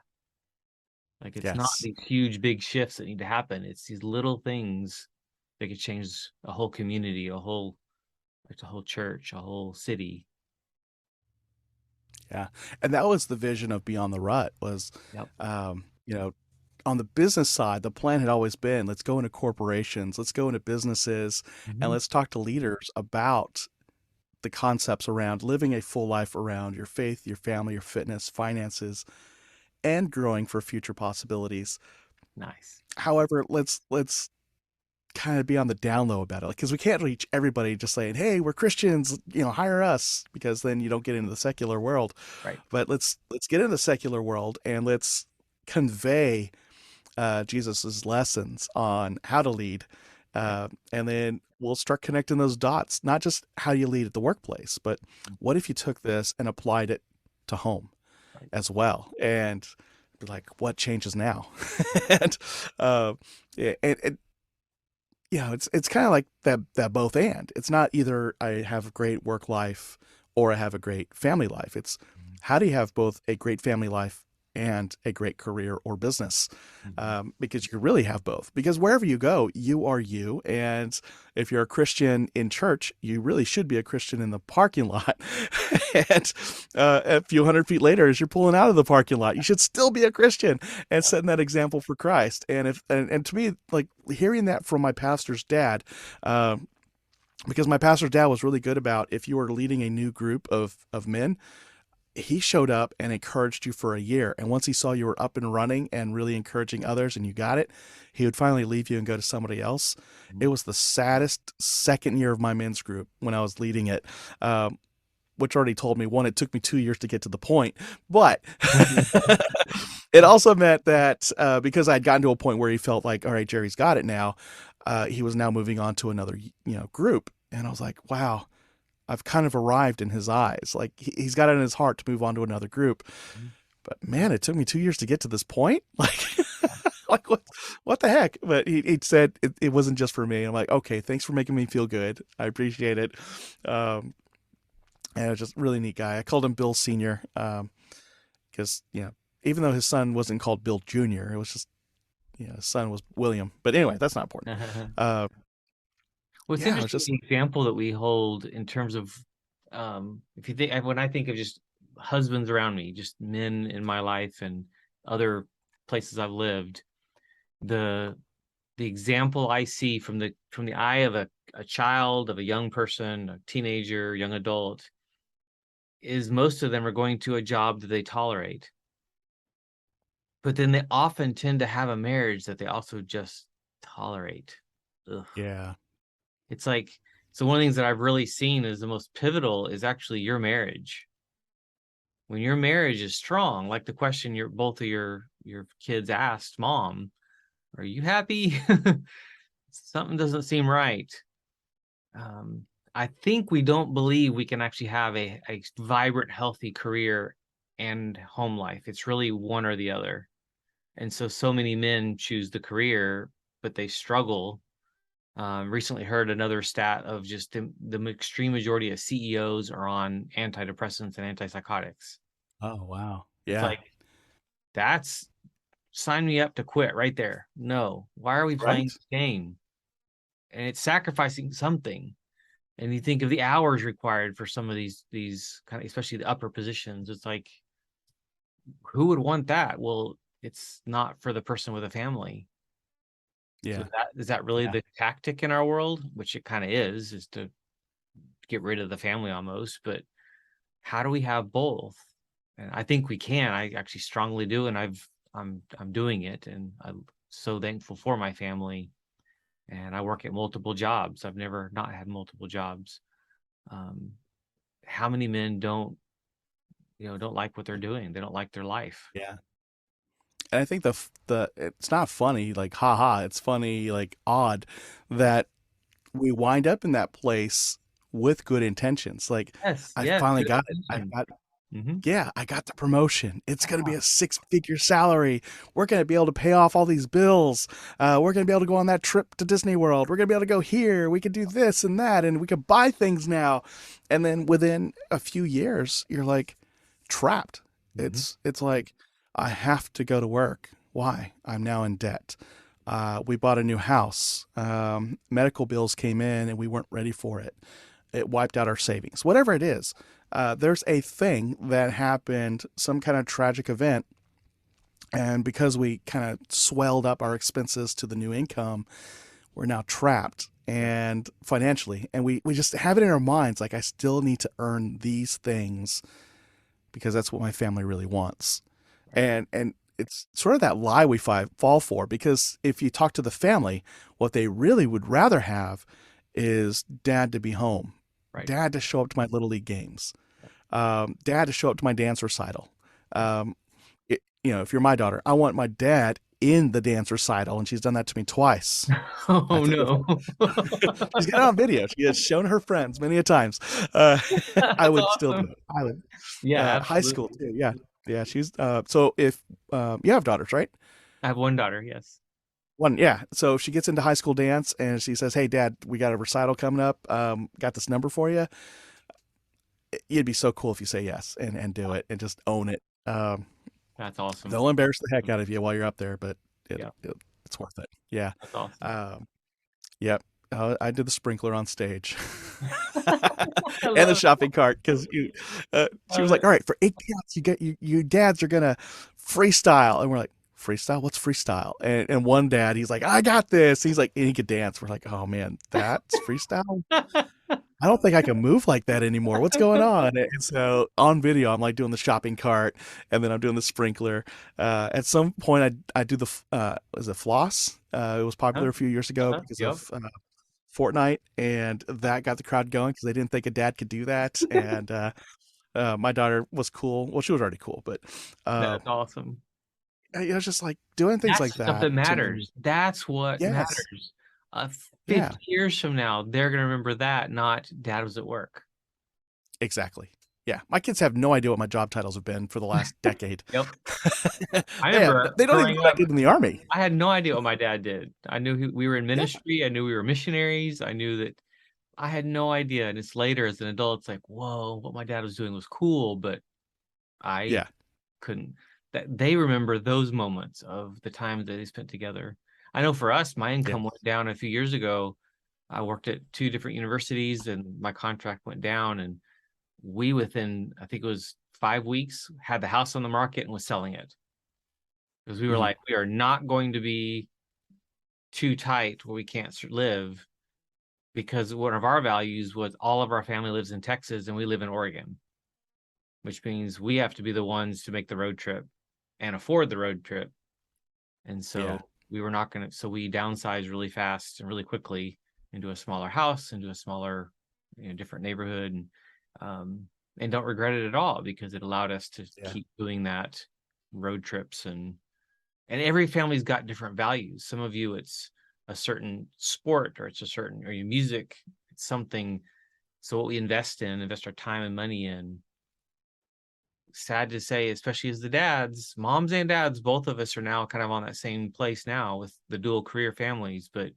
Like, it's not these huge, big shifts that need to happen. It's these little things that could change a whole community, a whole church, a whole city. Yeah. And that was the vision of Beyond the Rut was, on the business side, the plan had always been, let's go into corporations, let's go into businesses, and let's talk to leaders about the concepts around living a full life around your faith, your family, your fitness, finances, and growing for future possibilities. Nice. However, let's kind of be on the down low about it, because we can't reach everybody just saying, hey, we're Christians, hire us, because then you don't get into the secular world. Right. But let's get into the secular world and let's convey Jesus's lessons on how to lead. And then we'll start connecting those dots, not just how you lead at the workplace, but what if you took this and applied it to home as well? And be like, what changes now? And it's kind of like that both and. It's not either I have a great work life or I have a great family life. It's how do you have both a great family life and a great career or business? Because you really have both. Because wherever you go, you are you. And if you're a Christian in church, you really should be a Christian in the parking lot. And a few hundred feet later, as you're pulling out of the parking lot, you should still be a Christian and setting that example for Christ. And and to me, like hearing that from my pastor's dad, because my pastor's dad was really good about, if you were leading a new group of men, he showed up and encouraged you for a year. And once he saw you were up and running and really encouraging others and you got it, he would finally leave you and go to somebody else. It was the saddest second year of my men's group when I was leading it, which already told me, one, it took me 2 years to get to the point, but it also meant that because I'd gotten to a point where he felt like, all right, Jerry's got it now, he was now moving on to another group. And I was like, wow, I've kind of arrived in his eyes. Like he's got it in his heart to move on to another group. But man, it took me 2 years to get to this point. Like what the heck? But he said it wasn't just for me. I'm like, okay, thanks for making me feel good. I appreciate it. And it was just a really neat guy. I called him Bill Senior, because even though his son wasn't called Bill Junior, it was just his son was William. But anyway, that's not important. Well, it's interesting the example that we hold in terms of, if you think, when I think of just husbands around me, just men in my life and other places I've lived, the example I see from the eye of a child, of a young person, a teenager, young adult, is most of them are going to a job that they tolerate. But then they often tend to have a marriage that they also just tolerate. Ugh. Yeah. It's like, so one of the things that I've really seen is the most pivotal is actually your marriage. When your marriage is strong, like the question both of your kids asked, Mom, are you happy? Something doesn't seem right. I think we don't believe we can actually have a vibrant, healthy career and home life. It's really one or the other. And so many men choose the career, but they struggle. Recently heard another stat of just the extreme majority of CEOs are on antidepressants and antipsychotics. Oh, wow. It's Yeah. like, that's sign me up to quit right there. No, why are we playing Right. this game? And it's sacrificing something. And you think of the hours required for some of these kind of, especially the upper positions. It's like, who would want that? Well, it's not for the person with a family. So Yeah. is that really Yeah. the tactic in our world? Which it kind of is to get rid of the family almost. But how do we have both? And I think we can. I actually strongly do, and I'm doing it, and I'm so thankful for my family. And I work at multiple jobs. I've never not had multiple jobs. How many men don't like what they're doing? They don't like their life. Yeah. And I think the it's not funny, like haha, it's funny, like odd that we wind up in that place with good intentions. Like Yes, I yes, finally good got it. intention. Mm-hmm. Yeah, I got the promotion. It's going to be Wow. a six-figure salary. We're going to be able to pay off all these bills. We're going to be able to go on that trip to Disney World. We're going to be able to go here. We could do this and that, and we could buy things now. And then within a few years, you're like trapped. Mm-hmm. It's like I have to go to work. Why? I'm now in debt. We bought a new house. Medical bills came in, and we weren't ready for it. It wiped out our savings. Whatever it is, there's a thing that happened, some kind of tragic event, and because we kind of swelled up our expenses to the new income, we're now trapped and financially, and we just have it in our minds like I still need to earn these things because that's what my family really wants. And it's sort of that lie we fall for, because if you talk to the family, what they really would rather have is dad to be home, Right. dad to show up to my little league games, dad to show up to my dance recital. If you're my daughter, I want my dad in the dance recital, and she's done that to me twice. Oh no. She's got it on video. She has shown her friends many a times. I would still do Awesome. it. I would. Yeah, High school absolutely. too. Yeah, yeah. She's so if you have daughters, right? I have one daughter, yes. One, yeah. So she gets into high school dance, and she says, "Hey, Dad, we got a recital coming up. Got this number for you." It'd be so cool if you say yes and do it and just own it. That's awesome. They'll embarrass the heck out of you while you're up there, but Yeah, it's worth it. Yeah. that's awesome. Yep. I did the sprinkler on stage I and the love shopping cart because she was it. like, "All right, for 8 counts, you dads are gonna freestyle," and we're like, "Freestyle? What's freestyle?" And one dad, he's like, "I got this." He's like, and he could dance. We're like, "Oh man, that's freestyle." I don't think I can move like that anymore. What's going on? And so on video, I'm like doing the shopping cart, and then I'm doing the sprinkler. At some point, I do the is it floss? It was popular a few years ago because Yep. of Fortnite, and that got the crowd going because they didn't think a dad could do that. And my daughter was cool. Well, she was already cool, but That's awesome. just like doing things That's like the stuff that that to me. matters. That's what Yes, matters. yeah, 50 years from now, they're gonna remember that, not dad was at work. exactly. Yeah, my kids have no idea what my job titles have been for the last decade. Yep. I They have, remember they don't even growing know what I up, did in the army. I had no idea what my dad did. I knew we were in Yeah, ministry. I knew we were missionaries. I knew that I had no idea. And it's later as an adult, it's like, whoa, what my dad was doing was cool, but I yeah, couldn't. That they remember those moments of the time that they spent together. I know for us, my yeah. income went down a few years ago. I worked at 2 different universities and my contract went down, and we within I think it was 5 weeks had the house on the market and was selling it. because we were like, we are not going to be too tight where we can't live, because one of our values was all of our family lives in Texas and we live in Oregon, which means we have to be the ones to make the road trip and afford the road trip. And so we were not going to, so we downsized really fast and really quickly into a smaller house, into a smaller, different neighborhood, and don't regret it at all, because it allowed us to keep doing that road trips. And every family's got different values. Some of you, it's a certain sport, or it's a certain, or your music, it's something. So what we invest our time and money in, sad to say, especially as the dads, moms and dads, both of us are now kind of on that same place now with the dual career families, but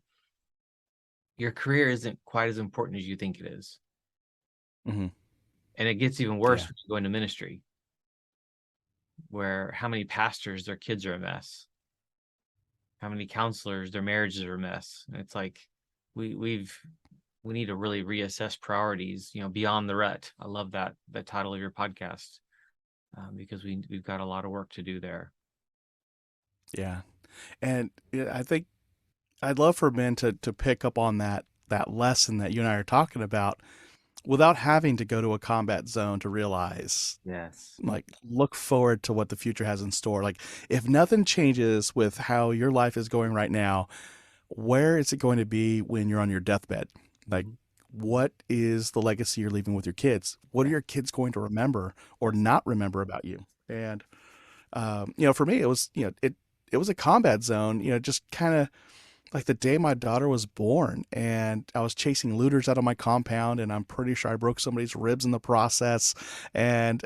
your career isn't quite as important as you think it is. Mm-hmm. And it gets even worse when you go into ministry, where how many pastors, their kids are a mess. How many counselors, their marriages are a mess. And it's like, we need to really reassess priorities, beyond the rut. I love the title of your podcast. Because we've got a lot of work to do there. Yeah. And I think I'd love for men to pick up on that lesson that you and I are talking about, without having to go to a combat zone to realize, like, look forward to what the future has in store. Like, if nothing changes with how your life is going right now, where is it going to be when you're on your deathbed? Like, what is the legacy you're leaving with your kids? What are your kids going to remember or not remember about you? And, for me, it was, it was a combat zone, just kind of like the day my daughter was born, and I was chasing looters out of my compound, and I'm pretty sure I broke somebody's ribs in the process. And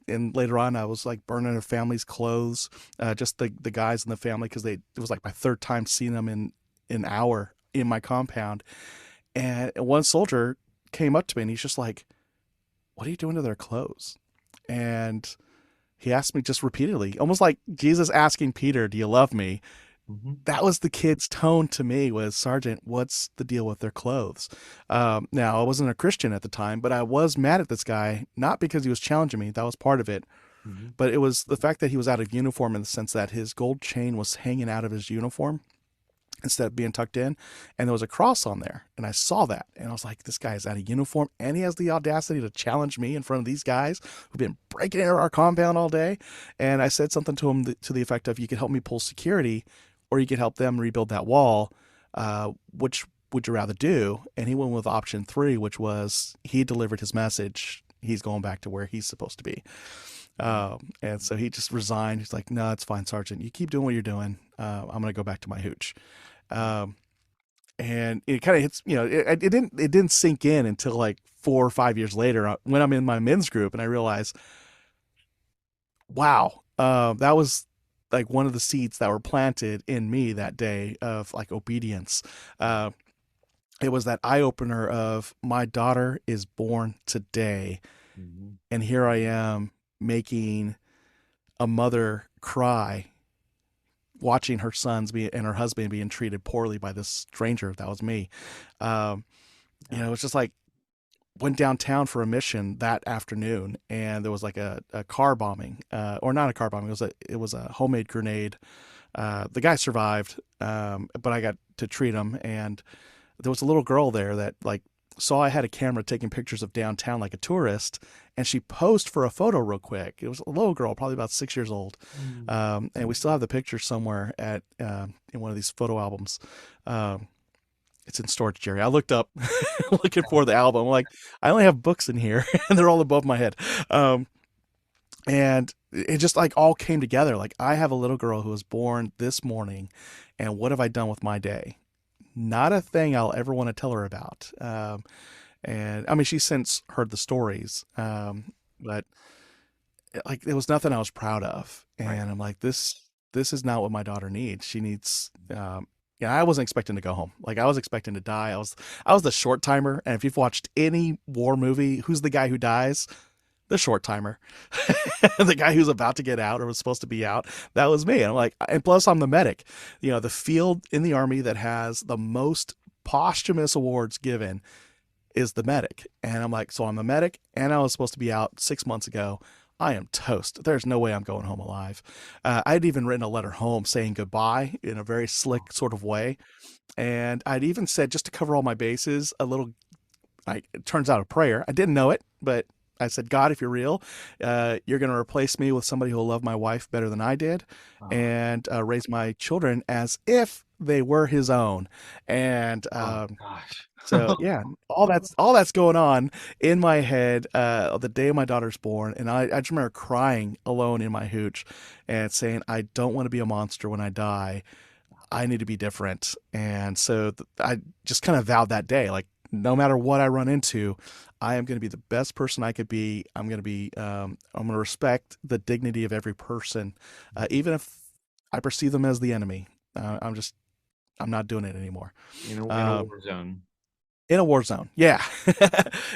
later on, I was like burning their family's clothes, just the guys in the family, because it was like my third time seeing them in an hour in my compound. And one soldier came up to me and he's just like, "What are you doing to their clothes?" And he asked me just repeatedly, almost like Jesus asking Peter, "Do you love me?" Mm-hmm. That was the kid's tone to me, was, "Sergeant, what's the deal with their clothes?" Now, I wasn't a Christian at the time, but I was mad at this guy, not because he was challenging me. That was part of it. Mm-hmm. But it was the fact that he was out of uniform, in the sense that his gold chain was hanging out of his uniform instead of being tucked in, and there was a cross on there. And I saw that, and I was like, this guy is out of uniform, and he has the audacity to challenge me in front of these guys who've been breaking into our compound all day. And I said something to him to the effect of, "You could help me pull security, or you could help them rebuild that wall. Which would you rather do?" And he went with option 3, which was, he delivered his message. He's going back to where he's supposed to be. And so he just resigned. He's like, "No, it's fine, Sergeant. You keep doing what you're doing. I'm going to go back to my hooch." And it kind of hits, it didn't sink in until like 4 or 5 years later, when I'm in my men's group, and I realized, wow, that was like one of the seeds that were planted in me that day of like obedience. It was that eye opener of, my daughter is born today. Mm-hmm. And here I am making a mother cry, watching her sons and her husband being treated poorly by this stranger. That was me. It was just like, went downtown for a mission that afternoon, and there was like a car bombing, or not a car bombing. It was a homemade grenade. The guy survived, but I got to treat him. And there was a little girl there that like saw I had a camera taking pictures of downtown like a tourist, and she posed for a photo real quick. It was a little girl, probably about 6 years old. And we still have the picture somewhere in one of these photo albums. It's in storage, Jerry. I looked up looking for the album. I'm like, I only have books in here, and they're all above my head. And it just like all came together. Like, I have a little girl who was born this morning, and what have I done with my day? Not a thing I'll ever want to tell her about. And I mean, she's since heard the stories, but like, there was nothing I was proud of. And right. I'm like, this is not what my daughter needs. She needs, I wasn't expecting to go home. Like, I was expecting to die. I was the short timer. And if you've watched any war movie, who's the guy who dies? The short timer. The guy who's about to get out, or was supposed to be out. That was me. And I'm like, and plus I'm the medic. The field in the Army that has the most posthumous awards given is the medic. And I'm like, so I'm the medic, and I was supposed to be out 6 months ago. I am toast. There's no way I'm going home alive. I'd even written a letter home saying goodbye in a very slick sort of way. And I'd even said, just to cover all my bases, a little, it turns out a prayer. I didn't know it, but I said, God, if you're real, you're going to replace me with somebody who will love my wife better than I did Oh, and raise my children as if they were his own. And oh gosh. so yeah, all that's going on in my head the day my daughter's born, and I just remember crying alone in my hooch and saying, I don't want to be a monster when I die. I need to be different. And so I just kind of vowed that day, like no matter what I run into, I am going to be the best person I could be. I'm going to respect the dignity of every person, even if I perceive them as the enemy. I'm not doing it anymore. In a Um, war zone. in a war zone. Yeah.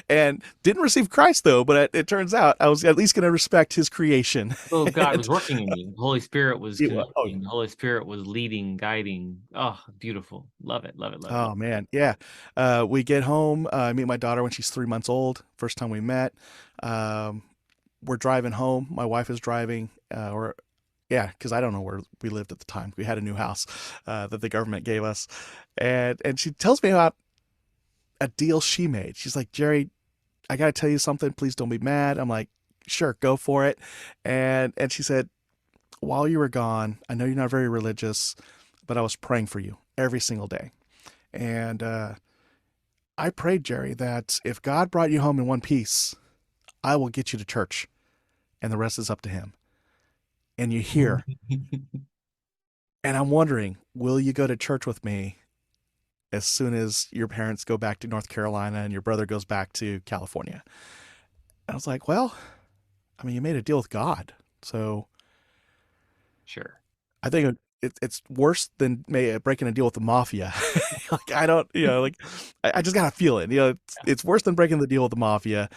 And didn't receive Christ though, but it turns out I was at least going to respect his creation. Well, God And was working in you. The Holy Spirit was oh, convicting. The Holy Spirit was leading, guiding. Oh, beautiful. Love it. Love it. Love it. Love oh man. Yeah. We get home, I meet my daughter when she's 3 months old. First time we met. Um, we're driving home. My wife is driving, or yeah, because I don't know where we lived at the time. We had a new house that the government gave us, and she tells me about a deal she made. She's like, Jerry, I got to tell you something. Please don't be mad. I'm like, sure, go for it. And she said, while you were gone, I know you're not very religious, but I was praying for you every single day. And I prayed, Jerry, that if God brought you home in one piece, I will get you to church, and the rest is up to Him. And you hear, it. and I'm wondering, will you go to church with me as soon as your parents go back to North Carolina and your brother goes back to California? And I was like, well, I mean, you made a deal with God, so Sure. I think it's worse than breaking a deal with the mafia. Like I don't, like I just gotta feel it. It's worse than breaking the deal with the mafia.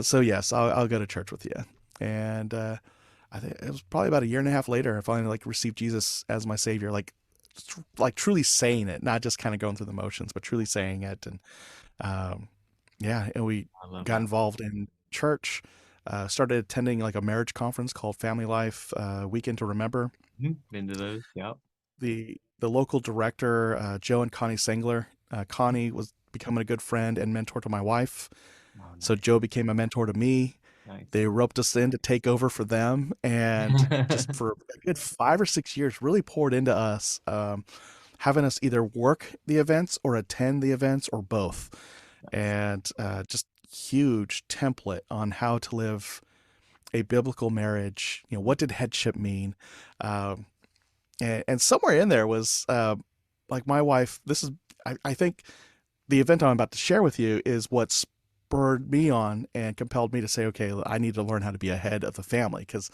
So yes, I'll go to church with you. And I think it was probably about a year and a half later I finally like received Jesus as my savior, like truly saying it, not just kind of going through the motions, but truly saying it. And um, yeah, and we I love got that. involved in church. Started attending like a marriage conference called Family Life Weekend to Remember. Been to those. Yep. The local director, Joe and Connie Sengler. Connie was becoming a good friend and mentor to my wife, Oh, so nice. Joe became a mentor to me. Nice. They roped us in to take over for them, and just for a good 5 or 6 years, really poured into us, having us either work the events or attend the events or both, Nice. and just huge template on how to live a biblical marriage. What did headship mean? Um, and somewhere in there was like my wife. This is, I think, the event I'm about to share with you is what spurred me on and compelled me to say, okay, I need to learn how to be a head of the family because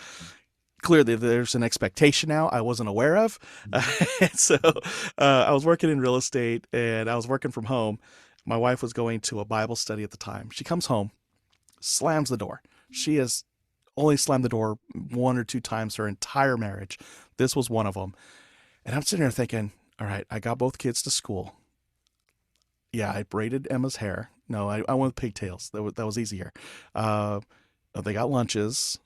clearly there's an expectation now I wasn't aware of. Mhm. And so I was working in real estate and I was working from home. My wife was going to a Bible study at the time. She comes home, slams the door. She has only slammed the door one or two times her entire marriage. This was one of them. And I'm sitting there thinking, all right, I got both kids to school. Yeah, I braided Emma's hair. No, I went with pigtails. That was easier. Uh, they got lunches.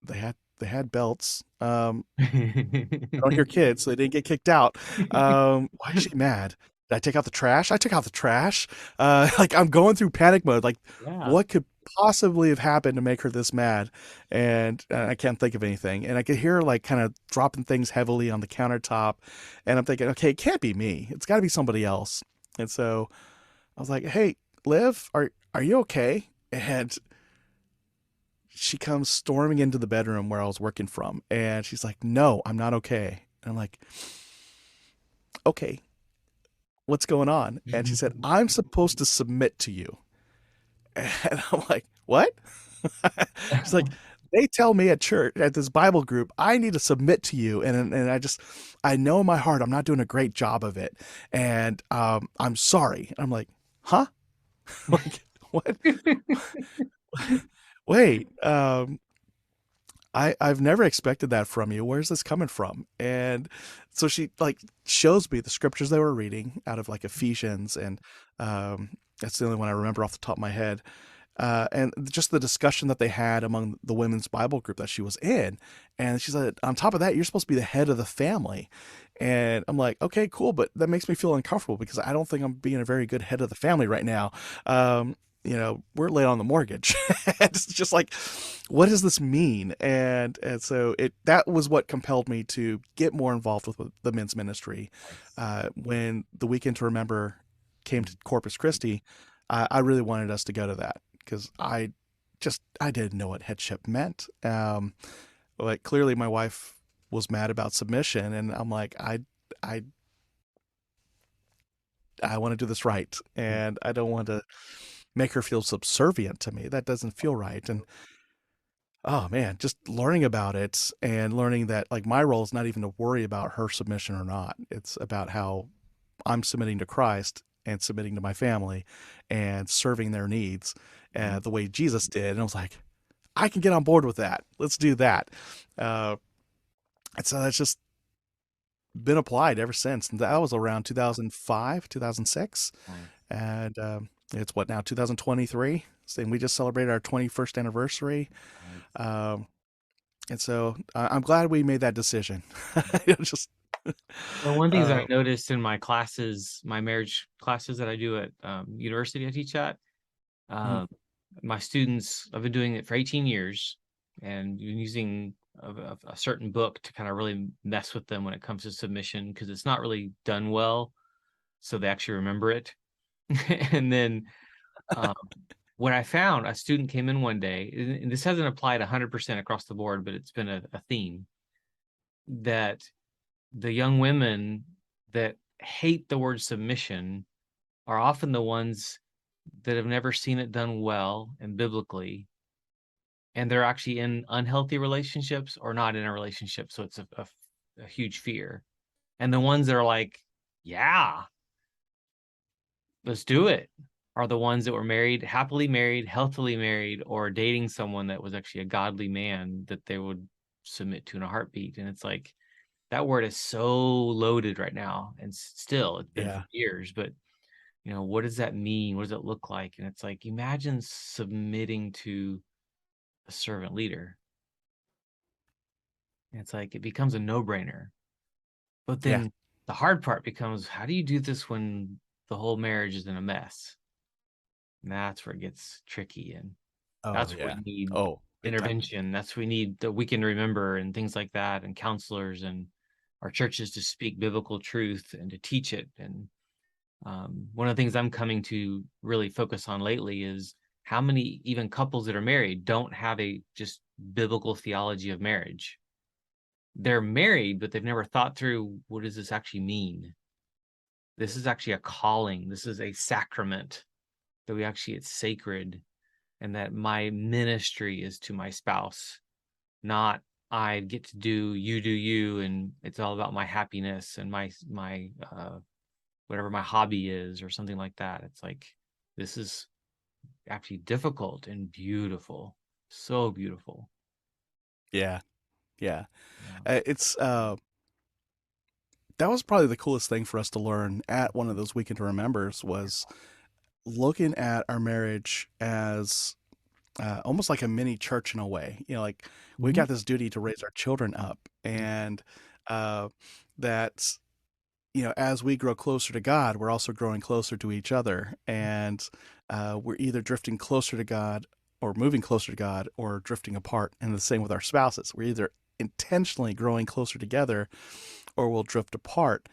They had belts. I don't hear kids, so they didn't get kicked out. Why is she mad? Did I take out the trash? I took out the trash. Like I'm going through panic mode. Like, Yeah. what could possibly have happened to make her this mad? And I can't think of anything. And I could hear her like kind of dropping things heavily on the countertop. And I'm thinking, okay, it can't be me. It's got to be somebody else. And so I was like, "Hey, Liv, are you okay?" And she comes storming into the bedroom where I was working from, and she's like, "No, I'm not okay." And I'm like, "Okay, what's going on?" And she said, "I'm supposed to submit to you." And I'm like, "What?" She's like, "They tell me at church, at this Bible group, I need to submit to you, and I know in my heart I'm not doing a great job of it, and I'm sorry." And I'm like, "Huh?" Like, what? Wait, I've never expected that from you. Where's this coming from? And so she like shows me the scriptures they were reading out of like Ephesians, and that's the only one I remember off the top of my head. and just the discussion that they had among the women's Bible group that she was in. And she said, on top of that, you're supposed to be the head of the family. And I'm like, okay, cool. But that makes me feel uncomfortable because I don't think I'm being a very good head of the family right now. We're late on the mortgage. It's just like, what does this mean? And so that was what compelled me to get more involved with the men's ministry. When the Weekend to Remember came to Corpus Christi, I really wanted us to go to that because I didn't know what headship meant. Like clearly my wife was mad about submission, and I'm like, I want to do this right, and I don't want to make her feel subservient to me. That doesn't feel right. And oh man, just learning about it and learning that like my role is not even to worry about her submission or not. It's about how I'm submitting to Christ and submitting to my family and serving their needs the way Jesus did. And I was like, I can get on board with that. Let's do that. And so that's just been applied ever since. And that was around 2005, 2006. And it's what now, 2023? And we just celebrated our 21st anniversary. And so I'm glad we made that decision. Just Well, one thing that I noticed in my classes, my marriage classes that I do at university I teach at, my students, I've been doing it for 18 years and using a certain book to kind of really mess with them when it comes to submission, because it's not really done well. So they actually remember it. And then when I found a student came in one day, and this hasn't applied 100% across the board, but it's been a theme, that the young women that hate the word submission are often the ones that have never seen it done well and biblically, and they're actually in unhealthy relationships or not in a relationship. So it's a huge fear. And the ones that are like, yeah, let's do it, are the ones that were married, happily married, healthily married, or dating someone that was actually a godly man that they would submit to in a heartbeat. And it's like, that word is so loaded right now, and still it's been for years, but what does that mean? What does it look like? And it's like, imagine submitting to a servant leader. And it's like, it becomes a no-brainer. But then the hard part becomes, how do you do this when the whole marriage is in a mess? And that's where it gets tricky. And that's where we need intervention. That's where we need the Weekend to Remember and things like that, and counselors and our churches to speak biblical truth and to teach it. And one of the things I'm coming to really focus on lately is how many even couples that are married don't have a just biblical theology of marriage. They're married, but they've never thought through, what does this actually mean? This is actually a calling. This is a sacrament that it's sacred, and that my ministry is to my spouse, not I get to do you, and it's all about my happiness and my whatever my hobby is or something like that. It's like, this is actually difficult and beautiful. So beautiful. Yeah. It's that was probably the coolest thing for us to learn at one of those Weekend to Remembers, was looking at our marriage as almost like a mini church in a way. Like we got this duty to raise our children up, and that as we grow closer to God, we're also growing closer to each other, and we're either drifting closer to God or moving closer to God, or drifting apart. And the same with our spouses. We're either intentionally growing closer together or we'll drift apart.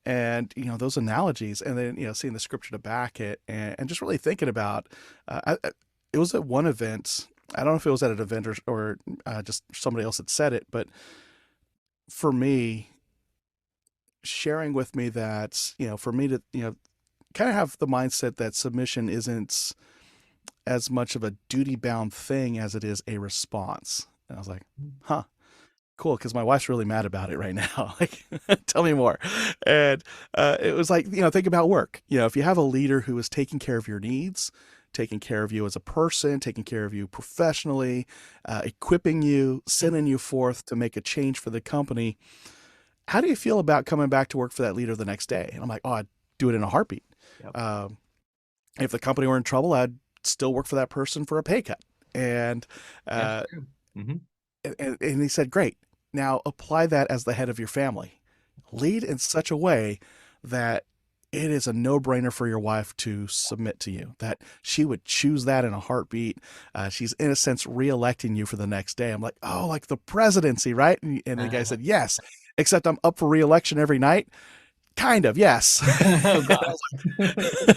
And those analogies, and then seeing the scripture to back it, and just really thinking about it was at one event. I don't know if it was at an event or just somebody else had said it, but for me, sharing with me that for me to kind of have the mindset that submission isn't as much of a duty bound thing as it is a response. And I was like, huh. Cool, because my wife's really mad about it right now. Like, tell me more. And it was like, think about work. If you have a leader who is taking care of your needs, taking care of you as a person, taking care of you professionally, equipping you, sending you forth to make a change for the company, how do you feel about coming back to work for that leader the next day? And I'm like, I'd do it in a heartbeat. Yep. If the company were in trouble, I'd still work for that person for a pay cut. And That's uh, true. Hmm. and he said, great. Now apply that as the head of your family. Lead in such a way that it is a no-brainer for your wife to submit to you, that she would choose that in a heartbeat. She's in a sense re-electing you for the next day. I'm like, oh, like the presidency, right? And the guy said, yes, except I'm up for re-election every night. Kind of, yes. Oh God.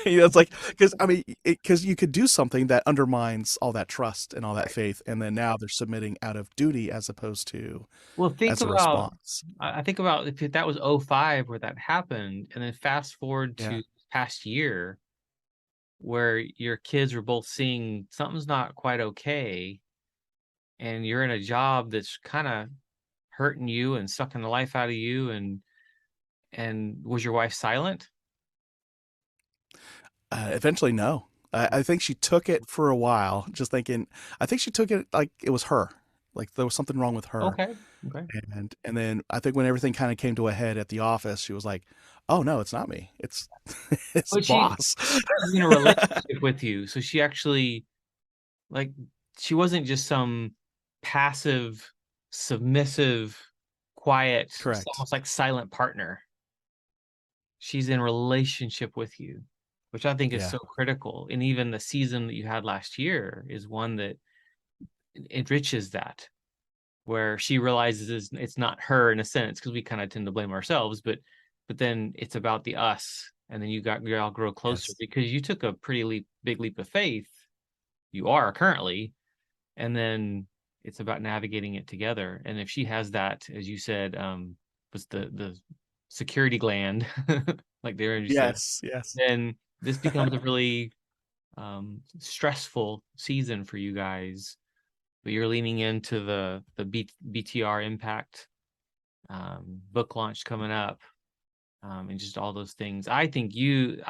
It's like, because I mean, because you could do something that undermines all that trust and all that Right. faith, and then now they're submitting out of duty as opposed to Well, think as a about, response. I think about if that was '05 where that happened, and then fast forward Yeah. to past year where your kids were both seeing something's not quite okay, and you're in a job that's kind of hurting you and sucking the life out of you, and was your wife silent? Eventually, no. I think she took it for a while, just thinking. I think she took it like it was her, like there was something wrong with her. Okay. Okay. And then I think when everything kind of came to a head at the office, she was like, "Oh no, it's not me. It's it's But boss." she's in a relationship with you, so she actually, like, she wasn't just some passive, submissive, quiet, Correct. almost like silent partner. She's in relationship with you, which I think is Yeah. so critical. And even the season that you had last year is one that enriches that, where she realizes it's not her in a sense, because we kind of tend to blame ourselves, but then it's about the us, and then you all grow closer Yes. because you took a big leap of faith. You are currently, and then it's about navigating it together. And if she has that, as you said, was the security gland, like Darren just said, Yes. Yes. then this becomes a really stressful season for you guys. But you're leaning into the BTR Impact book launch coming up, and just all those things. I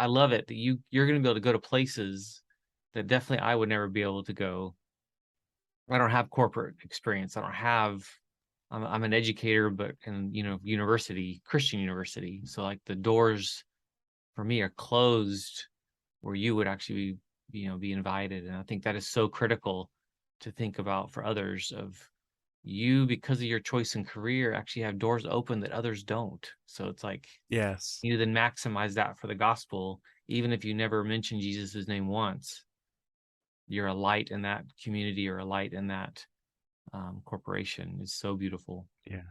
love it that you're going to be able to go to places that definitely I would never be able to go. I don't have corporate experience. I don't have. I'm an educator, but in university, Christian university. So like the doors for me are closed, where you would actually be invited. And I think that is so critical to think about for others. Of you, because of your choice in career, actually have doors open that others don't. So it's like Yes. you then maximize that for the gospel, even if you never mention Jesus's name once. You're a light in that community, or a light in that corporation. Is so beautiful. Yeah.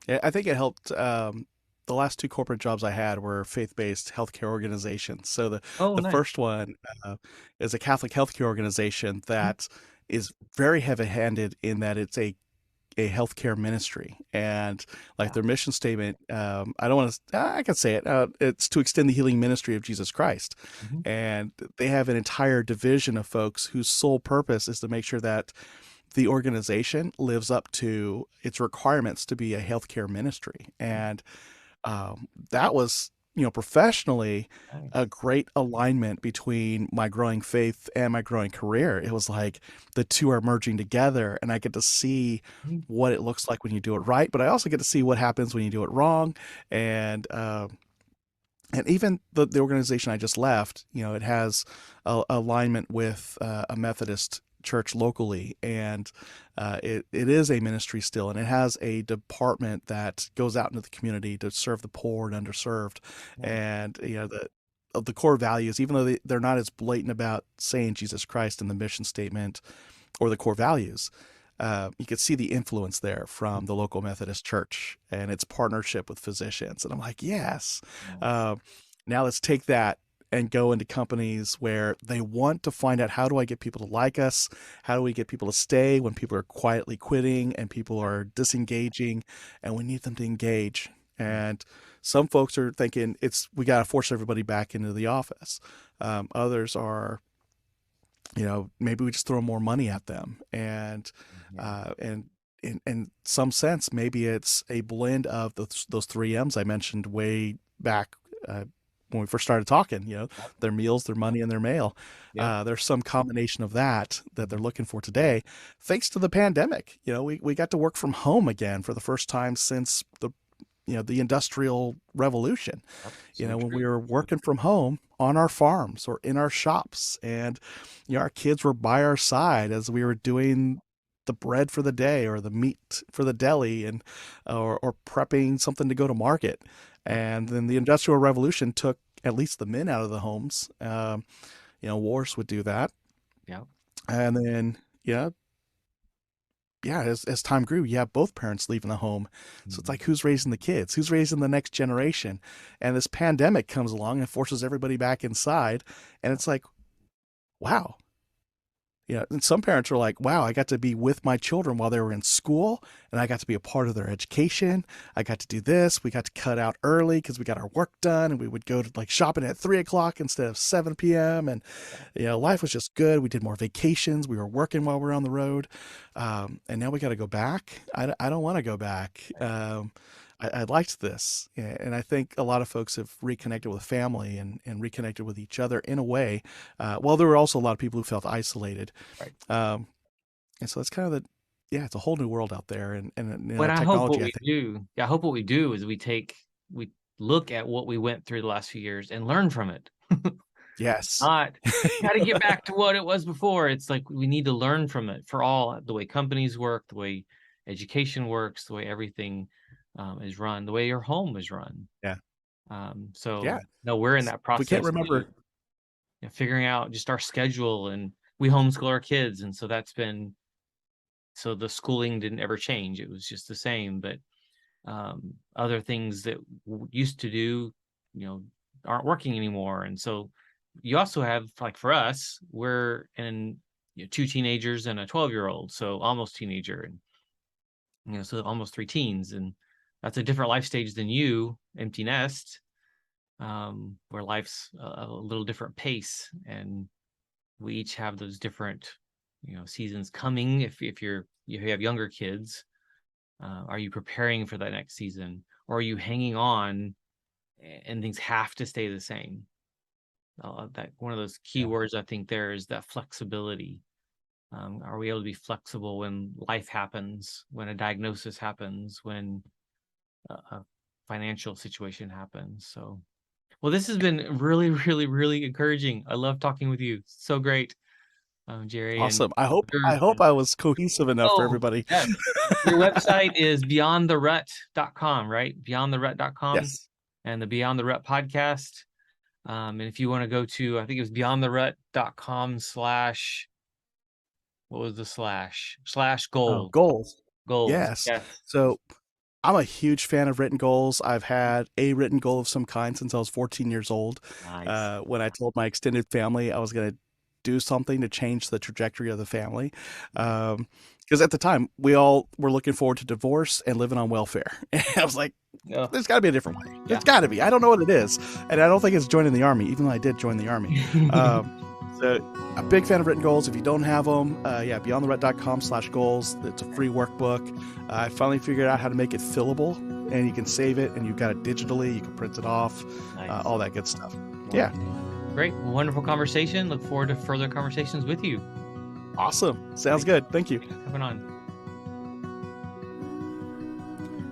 Yeah, I think it helped. The last two corporate jobs I had were faith-based healthcare organizations. So Oh, the nice. first one is a Catholic healthcare organization that is very heavy-handed in that it's a healthcare ministry, and like Yeah. their mission statement. I don't want to. I can say it. It's to extend the healing ministry of Jesus Christ, Mhm. and they have an entire division of folks whose sole purpose is to make sure that the organization lives up to its requirements to be a healthcare ministry. And that was, professionally, a Nice. great alignment between my growing faith and my growing career. It was like the two are merging together, and I get to see Mhm. what it looks like when you do it right, but I also get to see what happens when you do it wrong. And even the organization I just left, it has alignment with a Methodist church locally, and it is a ministry still, and it has a department that goes out into the community to serve the poor and underserved. Yeah. And the core values, even though they're not as blatant about saying Jesus Christ in the mission statement or the core values, you could see the influence there from the local Methodist church and its partnership with physicians. And I'm like, yes. Nice. Uh, Now let's take that and go into companies where they want to find out, how do I get people to like us? How do we get people to stay when people are quietly quitting and people are disengaging, and we need them to engage. And some folks are thinking we got to force everybody back into the office. Others are, maybe we just throw more money at them, Yeah. and in some sense, maybe it's a blend of those three M's I mentioned way back when we first started talking. Yep. Their meals, their money, and their mail. Yep. There's some combination of that they're looking for today, thanks to the pandemic. We got to work from home again for the first time since the the Industrial Revolution. Yep, When we true. were working from home on our farms or in our shops, and our kids were by our side as we were doing the bread for the day or the meat for the deli, and or prepping something to go to market. Yep. And then the Industrial Revolution took at least the men out of the homes. Wars would do that. Yep. And then, as time grew, you have both parents leaving the home. So it's like, who's raising the kids? Who's raising the next generation? And this pandemic comes along and forces everybody back inside. And it's like, wow. And some parents are like, wow, I got to be with my children while they were in school, and I got to be a part of their education. I got to do this. We got to cut out early because we got our work done, and we would go to like shopping at 3:00 instead of 7 p.m. And, life was just good. We did more vacations. We were working while we were on the road. And now we got to go back. I don't want to go back. I liked this. And I think a lot of folks have reconnected with family and reconnected with each other in a way. Well, there were also a lot of people who felt isolated. Right. And so it's kind of it's a whole new world out there. And But I hope what technology, I we think. do, I hope what we do is we look at what we went through the last few years and learn from it. Yes. Not got to get back to what it was before. It's like we need to learn from it for all the way companies work, the way education works, the way everything is run, the way your home is run. Yeah. So no, we're in that process. We can't remember. Figuring out just our schedule, and we homeschool our kids, and so so the schooling didn't ever change. It was just the same, but other things that used to do, aren't working anymore. And so you also have, like for us, we're in 2 teenagers and a 12-year-old, so almost teenager, and so almost 3 teens, and that's a different life stage than you, empty nest, where life's a little different pace, and we each have those different seasons coming. If you have younger kids, are you preparing for that next season, or are you hanging on and things have to stay the same? That one of those key words I think there is that flexibility. Are we able to be flexible when life happens, when a diagnosis happens, when a financial situation happens? So, well, this has been really, really, really encouraging. I love talking with you. So great, Jerry. Awesome. I hope I was cohesive enough for everybody. Yes. Your website is beyondtherut.com, right? Beyondtherut.com. Yes. And the Beyond the Rut podcast. And if you want to go to, I think it was beyondtherut.com/ what was the / goals? Goals. Goals. Yes. So I'm a huge fan of written goals. I've had a written goal of some kind since I was 14 years old. Nice. When I told my extended family I was going to do something to change the trajectory of the family. Because at the time, we all were looking forward to divorce and living on welfare. And I was like, there's got to be a different way. There's got to be. I don't know what it is. And I don't think it's joining the Army, even though I did join the Army. So a big fan of written goals. If you don't have them, beyondtherut.com/goals. It's a free workbook. I finally figured out how to make it fillable, and you can save it, and you've got it digitally. You can print it off, Nice. All that good stuff. Wonderful. Yeah. Great. Wonderful conversation. Look forward to further conversations with you. Awesome. Sounds good. Thank you. Thanks for coming on.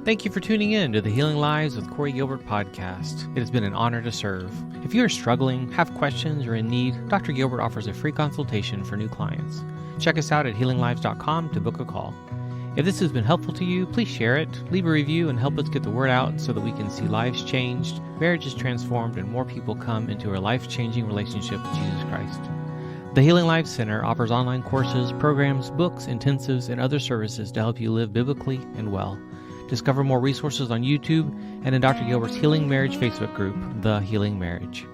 Thank you for tuning in to the Healing Lives with Corey Gilbert podcast. It has been an honor to serve. If you are struggling, have questions, or in need, Dr. Gilbert offers a free consultation for new clients. Check us out at healinglives.com to book a call. If this has been helpful to you, please share it, leave a review, and help us get the word out so that we can see lives changed, marriages transformed, and more people come into a life-changing relationship with Jesus Christ. The Healing Lives Center offers online courses, programs, books, intensives, and other services to help you live biblically and well. Discover more resources on YouTube and in Dr. Gilbert's Healing Marriage Facebook group, The Healing Marriage.